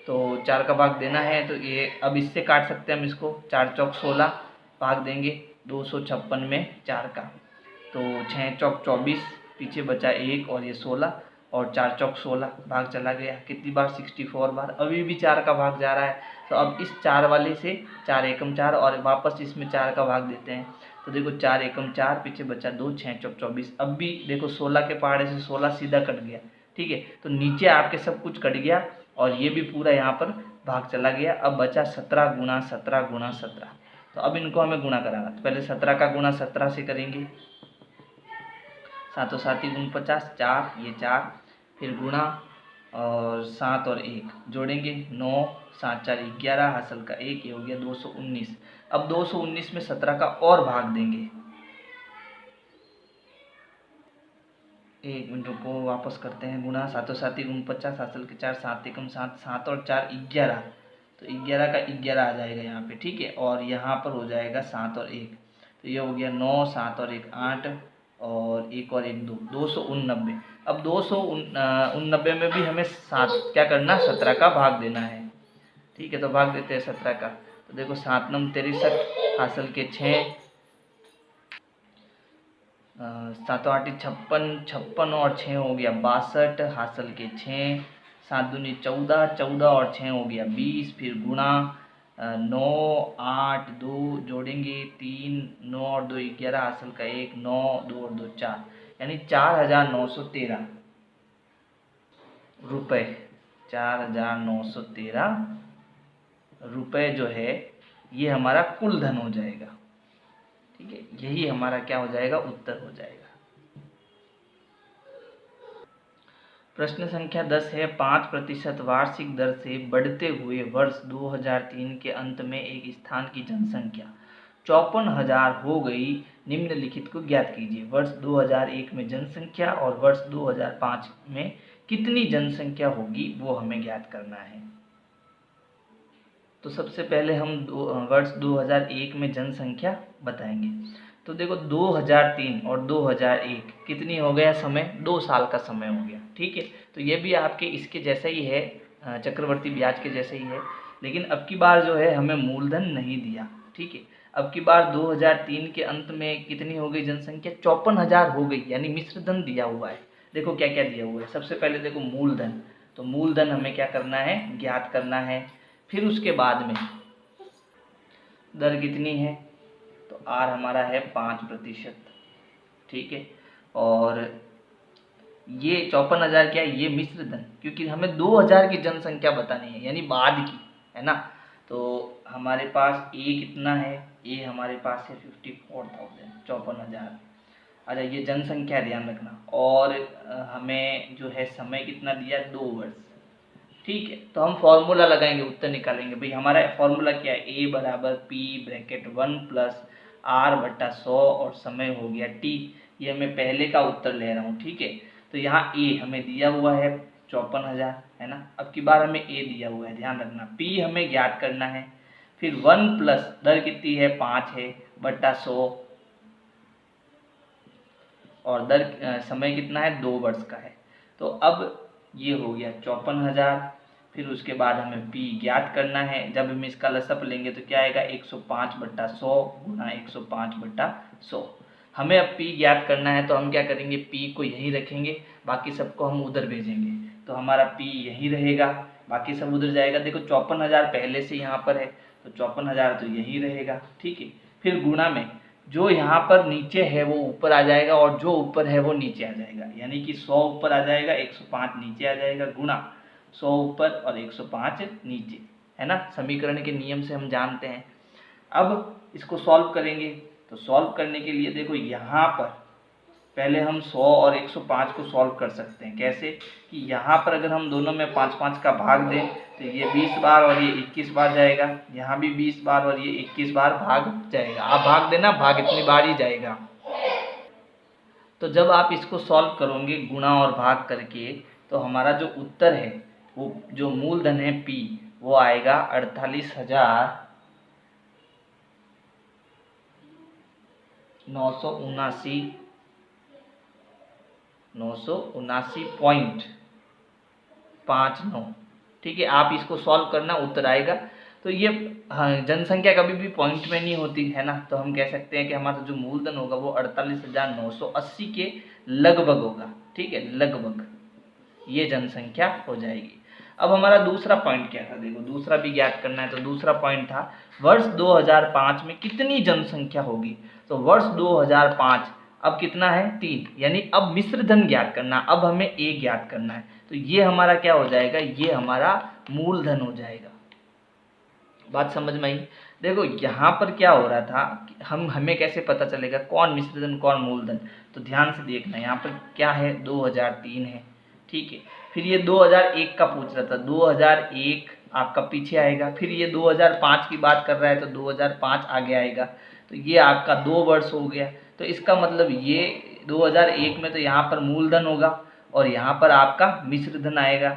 तो 4 का भाग देना है, तो ये अब इससे काट सकते हैं हम इसको, 4 चौक 16 भाग देंगे 256 में 4 का, तो 6 चौक 24, पीछे बचा 1 और ये 16 और 4 चौक 16 भाग चला गया। कितनी बार 64 बार। अभी भी 4 का भाग जा रहा है, तो अब इस 4 वाले से 4 एकम 4 और वापस इसमें 4 का भाग देते हैं। तो देखो 4 एकम 4, पीछे बचा 2, 6 चौक 24। अब भी देखो 16 के पहाड़े से 16 सीधा कट गया। ठीक है, तो नीचे आपके सब कुछ कट गया और ये भी पूरा यहाँ पर भाग चला गया। अब बचा 17 गुणा 17 गुणा 17। तो अब इनको हमें गुणा कराना, तो पहले 17 का गुणा 17 से करेंगे, 7 और 7 49, 4 ये 4, फिर गुणा और 7 और 1 जोड़ेंगे 9, 7 4 11, हासिल का 1, ये हो गया 219। अब 219 में 17 का और भाग देंगे, 1 मिनट रुको वापस करते हैं, गुणा 7 और 7 49, हासिल के 4, 7 एकम 7, 7 और 4 11, तो 11 का 11 आ जाएगा यहाँ पे। ठीक है, और यहाँ पर हो जाएगा 7 और 1, तो ये हो गया 9, 7 और 1 8 और 1 और 1 2, 289। अब 289 में भी हमें 7 क्या करना, 17 का भाग देना है। ठीक है, तो भाग देते हैं 17 का, तो देखो 7 9 63, हासिल के 6, सातों आठी 56, 56 और 6 हो गया 62, हासिल के 6, 7 दूनी 14, 14 और 6 हो गया 20, फिर गुणा 9, 8, 2 जोड़ेंगे 3, 9 और 2 11, हासिल का 1, 9, 2 और 2 4, यानी 4913 रुपये, 4913 रुपये जो है ये हमारा कुल धन हो जाएगा। ठीक है, यही हमारा क्या हो जाएगा, उत्तर हो जाएगा। प्रश्न संख्या 10 है 5% वार्षिक दर से बढ़ते हुए वर्ष 2003 के अंत में एक स्थान की जनसंख्या 54,000 हो गई। निम्नलिखित को ज्ञात कीजिए। वर्ष 2001 में जनसंख्या और वर्ष 2005 में कितनी जनसंख्या होगी वो हमें ज्ञात करना है। तो सबसे पहले हम वर्ष 2001 में जनसंख्या बताएंगे। तो देखो 2003 और 2001 कितनी हो गया समय, 2 साल का समय हो गया। ठीक है, तो ये भी आपके इसके जैसा ही है, चक्रवर्ती ब्याज के जैसे ही है, लेकिन अब की बार जो है हमें मूलधन नहीं दिया। ठीक है, अब की बार 2003 के अंत में कितनी हो गई जनसंख्या, 54,000 हो गई, यानी मिश्र धन दिया हुआ है। देखो क्या क्या दिया हुआ है। सबसे पहले देखो मूलधन, तो मूलधन हमें क्या करना है, ज्ञात करना है। फिर उसके बाद में दर कितनी है, तो आर हमारा है 5%। ठीक है, और ये 54,000 क्या है, ये मिश्र धन, क्योंकि हमें 2000 की जनसंख्या बतानी है, यानी बाद की, है ना। तो हमारे पास ए कितना है, ए हमारे पास है 54,000, 54,000। अच्छा, ये जनसंख्या ध्यान रखना। और हमें जो है समय कितना दिया, 2 वर्ष। ठीक है, तो हम फॉर्मूला लगाएंगे, उत्तर निकालेंगे। भाई हमारा फॉर्मूला क्या है, ए बराबर पी ब्रैकेट 1 प्लस आर बट्टा 100 और समय हो गया टी। ये मैं पहले का उत्तर ले रहा हूँ। ठीक है, तो यहाँ ए हमें दिया हुआ है 54,000, है ना। अब की बार हमें ए दिया हुआ है, ध्यान रखना। पी हमें ज्ञात करना है। फिर 1 प्लस दर कितनी है, 5 है, बट्टा 100 और दर समय कितना है, 2 वर्ष का है। तो अब ये हो गया 54,000। फिर उसके बाद हमें पी ज्ञात करना है। जब हम इसका लसअप लेंगे तो क्या आएगा, 105/100 गुना 105/100। हमें अब पी ज्ञात करना है, तो हम क्या करेंगे, पी को यहीं रखेंगे, बाकी सबको हम उधर भेजेंगे। तो हमारा पी यहीं रहेगा, बाकी सब उधर जाएगा। देखो 54,000 पहले से यहाँ पर है, तो 54,000 तो यहीं रहेगा। ठीक है, फिर गुणा में जो यहाँ पर नीचे है वो ऊपर आ जाएगा और जो ऊपर है वो नीचे आ जाएगा, यानी कि 100 ऊपर आ जाएगा, 105 नीचे आ जाएगा, गुणा 100 ऊपर और 105 नीचे, है ना। समीकरण के नियम से हम जानते हैं। अब इसको सॉल्व करेंगे, तो सॉल्व करने के लिए देखो यहाँ पर पहले हम 100 और 105 को सॉल्व कर सकते हैं। कैसे कि यहाँ पर अगर हम दोनों में 5-5 का भाग दें तो ये 20 बार और ये 21 बार जाएगा, यहाँ भी 20 बार और ये 21 बार भाग जाएगा। आप भाग देना, भाग इतनी बार ही जाएगा। तो जब आप इसको सॉल्व करोगे गुणा और भाग करके, तो हमारा जो उत्तर है, वो जो मूलधन है पी, वो आएगा 48,979.59। ठीक है, आप इसको सॉल्व करना, उत्तर आएगा। तो ये जनसंख्या कभी भी पॉइंट में नहीं होती, है ना। तो हम कह सकते हैं कि हमारा जो मूलधन होगा वो 48,980 के लगभग होगा। ठीक है, लगभग ये जनसंख्या हो जाएगी। अब हमारा दूसरा पॉइंट क्या था, देखो दूसरा भी ज्ञात करना है। तो दूसरा पॉइंट था वर्ष 2005 में कितनी जनसंख्या होगी। तो वर्ष 2005 अब कितना है, 3, यानी अब मिश्र धन ज्ञात करना, अब हमें ए ज्ञात करना है। तो ये हमारा क्या हो जाएगा, ये हमारा मूलधन हो जाएगा। बात समझ में आई। देखो यहाँ पर क्या हो रहा था, हमें कैसे पता चलेगा कौन मिश्रधन कौन मूलधन। तो ध्यान से देखना, यहाँ पर क्या है, 2003 है। ठीक है, फिर ये 2001 का पूछ रहा था, 2001 आपका पीछे आएगा। फिर ये 2005 की बात कर रहा है, तो 2005 आगे आएगा। तो ये आपका 2 वर्ष हो गया। तो इसका मतलब ये 2001 में तो यहाँ पर मूलधन होगा और यहाँ पर आपका मिश्रधन आएगा।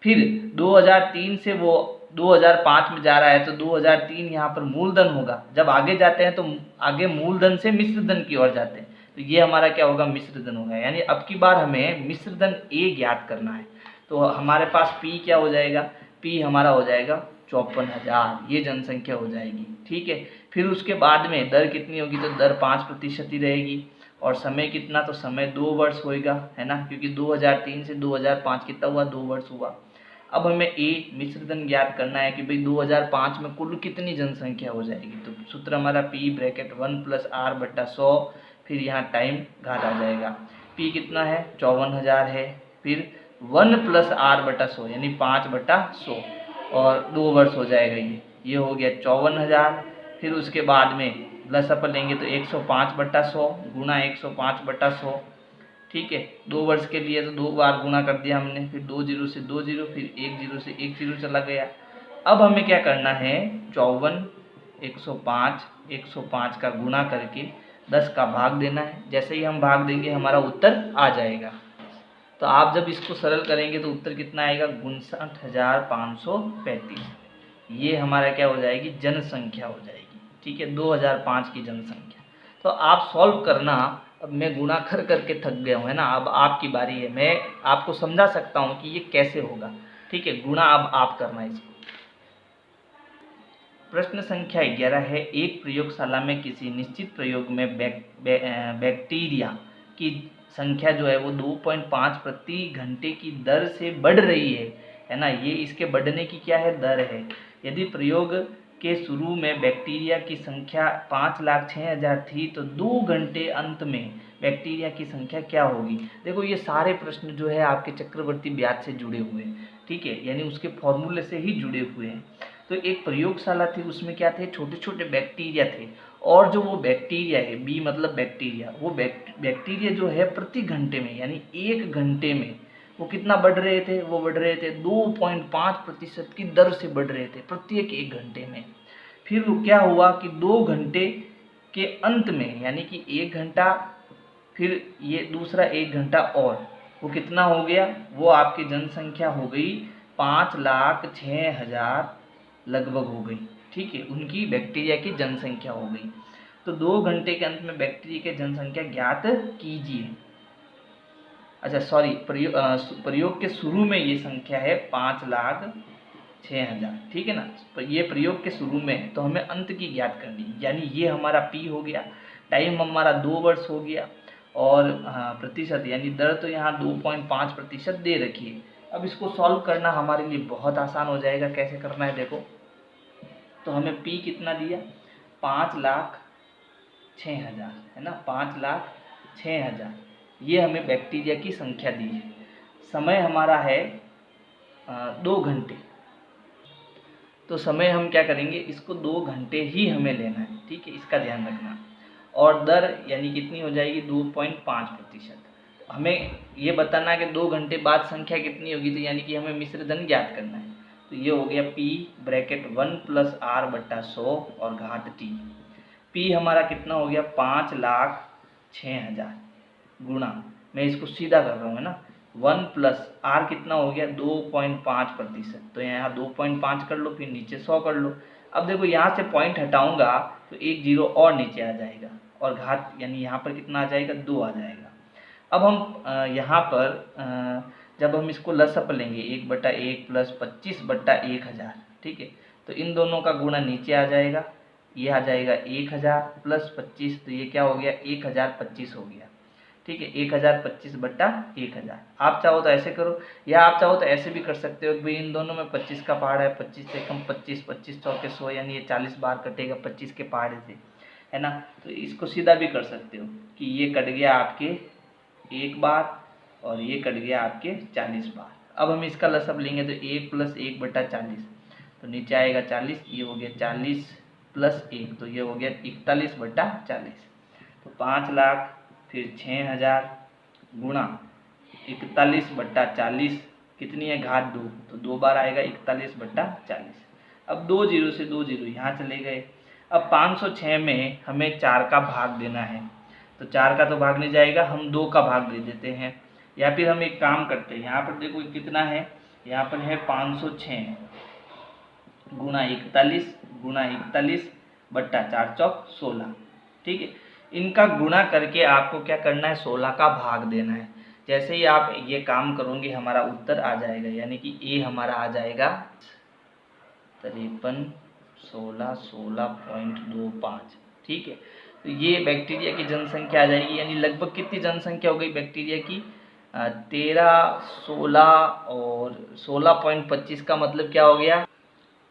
फिर 2003 से वो 2005 में जा रहा है, तो 2003 यहाँ पर मूलधन होगा। जब आगे जाते हैं तो आगे मूलधन से मिश्रधन की ओर जाते हैं, तो ये हमारा क्या होगा, मिश्रधन होगा। यानी अब की बार हमें मिश्रधन ए ज्ञात करना है। तो हमारे पास पी क्या हो जाएगा, पी हमारा हो जाएगा 54,000, ये जनसंख्या हो जाएगी। ठीक है, फिर उसके बाद में दर कितनी होगी, तो दर 5% ही रहेगी। और समय कितना, तो समय 2 वर्ष होएगा, है ना, क्योंकि 2003 से 2005 कितना हुआ, 2 वर्ष हुआ। अब हमें ए मिश्रधन ज्ञात करना है कि भाई 2005 में कुल कितनी जनसंख्या हो जाएगी। तो सूत्र हमारा पी ब्रैकेट 1 + r/100, फिर यहाँ टाइम घात आ जाएगा। पी कितना है, 54,000 है, फिर 1 + r/100 यानी 5/100 और 2 वर्ष हो जाएगा। ये हो गया 54,000। फिर उसके बाद में प्लस अपन लेंगे तो 105/100 गुणा 105/100, ठीक है। 2 वर्ष के लिए तो 2 बार गुणा कर दिया हमने, फिर 2 जीरो से 2 जीरो, फिर 1 जीरो से 1 जीरो चला गया। अब हमें क्या करना है, 54, 105 का गुणा करके 10 का भाग देना है। जैसे ही हम भाग देंगे हमारा उत्तर आ जाएगा। तो आप जब इसको सरल करेंगे तो उत्तर कितना आएगा, 59,535। ये हमारा क्या हो जाएगी, जनसंख्या हो जाएगी, ठीक है, 2005 की जनसंख्या। तो आप सॉल्व करना। अब मैं गुणा कर करके थक गया हूँ, है ना, अब आपकी बारी है। मैं आपको समझा सकता हूँ कि ये कैसे होगा, ठीक है। गुणा अब आप करना इसको। प्रश्न संख्या 11 है, एक प्रयोगशाला में किसी निश्चित प्रयोग में बैक्टीरिया की संख्या जो है वो 2.5 प्रति घंटे की दर से बढ़ रही है ना। ये इसके बढ़ने की क्या है, दर है। यदि प्रयोग के शुरू में बैक्टीरिया की संख्या 5,06,000 थी तो 2 घंटे अंत में बैक्टीरिया की संख्या क्या होगी। देखो ये सारे प्रश्न जो है आपके चक्रवर्ती ब्याज से जुड़े हुए हैं, ठीक है, यानी उसके फॉर्मूले से ही जुड़े हुए हैं। तो एक प्रयोगशाला थी, उसमें क्या थे, छोटे छोटे बैक्टीरिया थे, और जो वो बैक्टीरिया है, बी मतलब बैक्टीरिया, वो बैक्टीरिया जो है प्रति घंटे में यानी 1 घंटे में वो कितना बढ़ रहे थे, वो बढ़ रहे थे 2.5% की दर से बढ़ रहे थे प्रत्येक 1 घंटे में। फिर वो क्या हुआ कि 2 घंटे के अंत में यानी कि 1 घंटा, फिर ये दूसरा 1 घंटा और, वो कितना हो गया, वो आपकी जनसंख्या हो गई 5,06,000 लगभग हो गई, ठीक है, उनकी बैक्टीरिया की जनसंख्या हो गई। तो 2 घंटे के अंत में बैक्टीरिया की जनसंख्या ज्ञात कीजिए। अच्छा सॉरी, प्रयोग के शुरू में ये संख्या है 5,06,000, ठीक है ना। ये प्रयोग के शुरू में, तो हमें अंत की ज्ञात करनी, यानी ये हमारा पी हो गया, टाइम हमारा 2 वर्ष हो गया, और प्रतिशत यानी दर तो यहाँ 2.5% दे रखी है। अब इसको सॉल्व करना हमारे लिए बहुत आसान हो जाएगा। कैसे करना है देखो, तो हमें P कितना दिया, 5,06,000, है ना, 5,06,000, ये हमें बैक्टीरिया की संख्या दी है। समय हमारा है 2 घंटे, तो समय हम क्या करेंगे, इसको 2 घंटे ही हमें लेना है, ठीक है, इसका ध्यान रखना। और दर यानी कितनी हो जाएगी, 2.5%। हमें ये बताना है कि 2 घंटे बाद संख्या कितनी होगी, तो यानी कि हमें मिश्रधन ज्ञात करना है। तो ये हो गया P ब्रैकेट 1 + r/100 और घात T। P हमारा कितना हो गया, 5,06,000 गुणा, मैं इसको सीधा कर रहा हूँ, है ना, 1 + r कितना हो गया, 2.5%। तो यहाँ 2.5 कर लो, फिर नीचे 100 कर लो। अब देखो यहाँ से पॉइंट हटाऊंगा तो 1 जीरो और नीचे आ जाएगा, और घात यानी यहाँ पर कितना आ जाएगा, 2 आ जाएगा। अब हम यहाँ पर जब हम इसको लसअप लेंगे 1/1 + 25/1000, ठीक है, तो इन दोनों का गुणा नीचे आ जाएगा, ये आ जाएगा 1000 + 25, तो ये क्या हो गया, 1025 हो गया, ठीक है, 1025/1000। आप चाहो तो ऐसे करो, या आप चाहो तो ऐसे भी कर सकते हो कि भाई इन दोनों में 25 का पहाड़ है, 25 से कम 25, 25 चौके 100 यानी ये 40 बार कटेगा 25 के पहाड़े से, है ना। तो इसको सीधा भी कर सकते हो कि ये कट गया आपके 1 बार और ये कट गया आपके 40 बार। अब हम इसका लसअप लेंगे तो 1 + 1/40, तो नीचे आएगा 40, ये हो गया 40 + 1, तो ये हो गया 41/40। तो 5 लाख, फिर 6,000 गुणा 41/40, कितनी है, घात 2, तो 2 बार आएगा 41/40। अब 2 जीरो से 2 जीरो यहाँ चले गए। अब 506 में हमें 4 का भाग देना है, तो 4 का तो भाग नहीं जाएगा, हम 2 का भाग दे देते हैं, या फिर हम एक काम करते हैं, यहाँ पर देखो कितना है, यहाँ पर है 506 गुणा 41/4 चौक 16, ठीक है। इनका गुणा करके आपको क्या करना है, 16 का भाग देना है। जैसे ही आप ये काम करोगे हमारा उत्तर आ जाएगा, यानी कि ए हमारा आ जाएगा 53, 16, 16.25, ठीक है। तो ये बैक्टीरिया की जनसंख्या आ जाएगी, यानी लगभग कितनी जनसंख्या हो गई बैक्टीरिया की, 13, 16 और 16.25 का मतलब क्या हो गया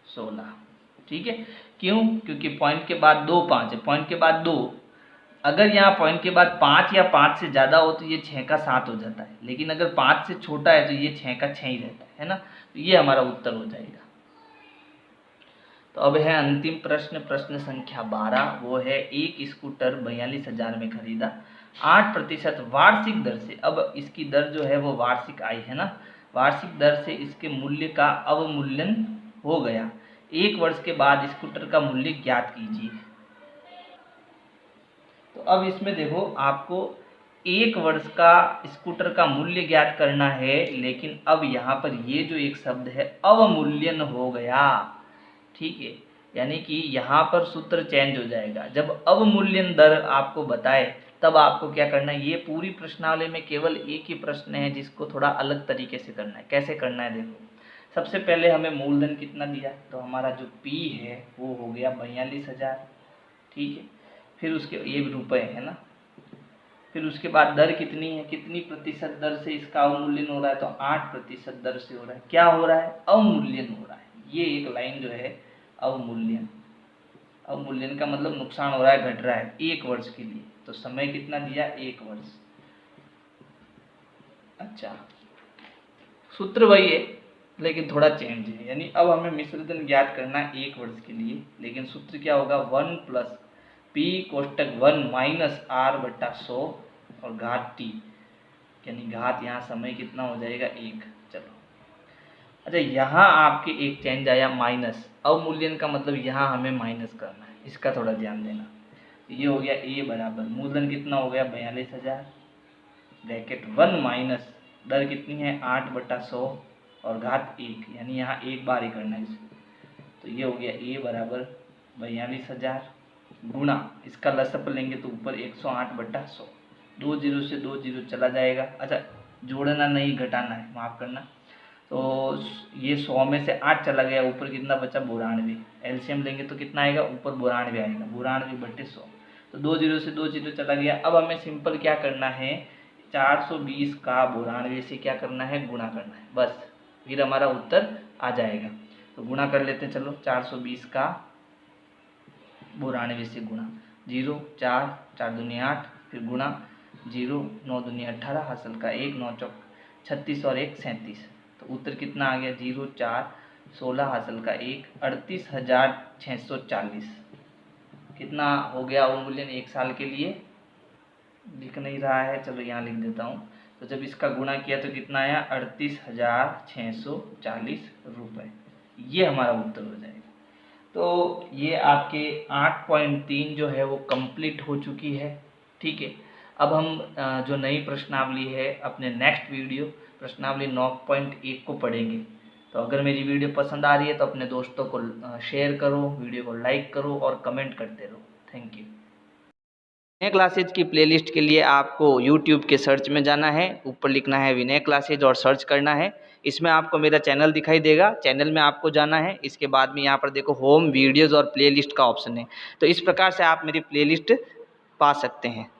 16। ठीक है, क्यों? क्योंकि पॉइंट के बाद 2 5 है, पॉइंट के बाद 2, अगर यहाँ पॉइंट के बाद 5 या 5 से ज़्यादा हो तो ये 6 का 7 हो जाता है, लेकिन अगर 5 से छोटा है तो ये 6 का 6 ही रहता है ना। तो ये हमारा उत्तर हो जाएगा। तो अब है अंतिम प्रश्न, प्रश्न संख्या 12, वो है एक स्कूटर 42,000 में खरीदा, 8% वार्षिक दर से, अब इसकी दर जो है वो वार्षिक आई है ना, वार्षिक दर से इसके मूल्य का अवमूल्यन हो गया, 1 वर्ष के बाद स्कूटर का मूल्य ज्ञात कीजिए। तो अब इसमें देखो आपको 1 वर्ष का स्कूटर का मूल्य ज्ञात करना है, लेकिन अब यहाँ पर ये जो एक शब्द है अवमूल्यन हो गया, ठीक है, यानी कि यहाँ पर सूत्र चेंज हो जाएगा। जब अवमूल्यन दर आपको बताए तब आपको क्या करना है, ये पूरी प्रश्नावली में केवल एक ही प्रश्न है जिसको थोड़ा अलग तरीके से करना है। कैसे करना है देखो, सबसे पहले हमें मूलधन कितना दिया, तो हमारा जो P है वो हो गया 42,000, ठीक है, फिर उसके ये रुपए है ना, फिर उसके बाद दर कितनी है, कितनी प्रतिशत दर से इसका अवमूल्यन हो रहा है, तो 8% दर से हो रहा है। क्या हो रहा है, अवमूल्यन हो रहा है। ये एक लाइन जो है अवमूल्यन, अवमूल्यन का मतलब नुकसान हो रहा है, घट रहा है 1 वर्ष के लिए। तो समय कितना दिया, 1 वर्ष। अच्छा, सूत्र वही है लेकिन थोड़ा चेंज है, यानी अब हमें मिश्रधन ज्ञात करना है 1 वर्ष के लिए, लेकिन सूत्र क्या होगा, 1 प्लस P कोष्टक 1 माइनस R/100 और घात T, यानी घात यहाँ समय कितना हो जाएगा 1। चलो, अच्छा यहाँ आपके एक चेंज आया माइनस, अवमूल्यन का मतलब यहाँ हमें माइनस करना है, इसका थोड़ा ध्यान देना। ये हो गया A बराबर मूलधन कितना हो गया 42,000, ब्रैकेट 1 माइनस दर कितनी है 8/100 और घात 1, यानी यहाँ एक बार ही करना है इसको। तो ये हो गया A बराबर 42,000 गुणा, इसका लसअप लेंगे तो ऊपर 108/100, 2 जीरो से 2 जीरो चला जाएगा। अच्छा, जोड़ना नहीं घटाना है, माफ़ करना। तो ये 100 में से 8 चला गया, ऊपर कितना बचा 92, एलसीएम लेंगे तो कितना आएगा, ऊपर 92 आएगा, 92/100, तो 2 जीरो से 2 जीरो चला गया। अब हमें सिंपल क्या करना है, 420 का 92 से क्या करना है, गुणा करना है, बस, फिर हमारा उत्तर आ जाएगा। तो गुणा कर लेते हैं, चलो 420 का 92 से गुणा, 0 4 4 दूनी 8, फिर गुणा 0 9 दूनी 18, हासिल का 1 9 चौक 36 और 1 37, तो उत्तर कितना आ गया 0 4 16, हासिल का 1 38,640। कितना हो गया अवमूल्यन 1 साल के लिए, लिख नहीं रहा है, चलो यहाँ लिख देता हूँ। तो जब इसका गुणा किया तो कितना आया 38,640 रुपये, ये हमारा उत्तर हो जाएगा। तो ये आपके 8.3 जो है वो कंप्लीट हो चुकी है, ठीक है। अब हम जो नई प्रश्नावली है अपने नेक्स्ट वीडियो प्रश्नावली 9.1 को पढ़ेंगे। तो अगर मेरी वीडियो पसंद आ रही है तो अपने दोस्तों को शेयर करो, वीडियो को लाइक करो और कमेंट करते रहो। Thank you. विनय क्लासेज की प्लेलिस्ट के लिए आपको YouTube के सर्च में जाना है, ऊपर लिखना है विनय क्लासेज और सर्च करना है। इसमें आपको मेरा चैनल दिखाई देगा, चैनल में आपको जाना है। इसके बाद में यहाँ पर देखो होम वीडियोज़ और प्लेलिस्ट का ऑप्शन है, तो इस प्रकार से आप मेरी प्लेलिस्ट पा सकते हैं।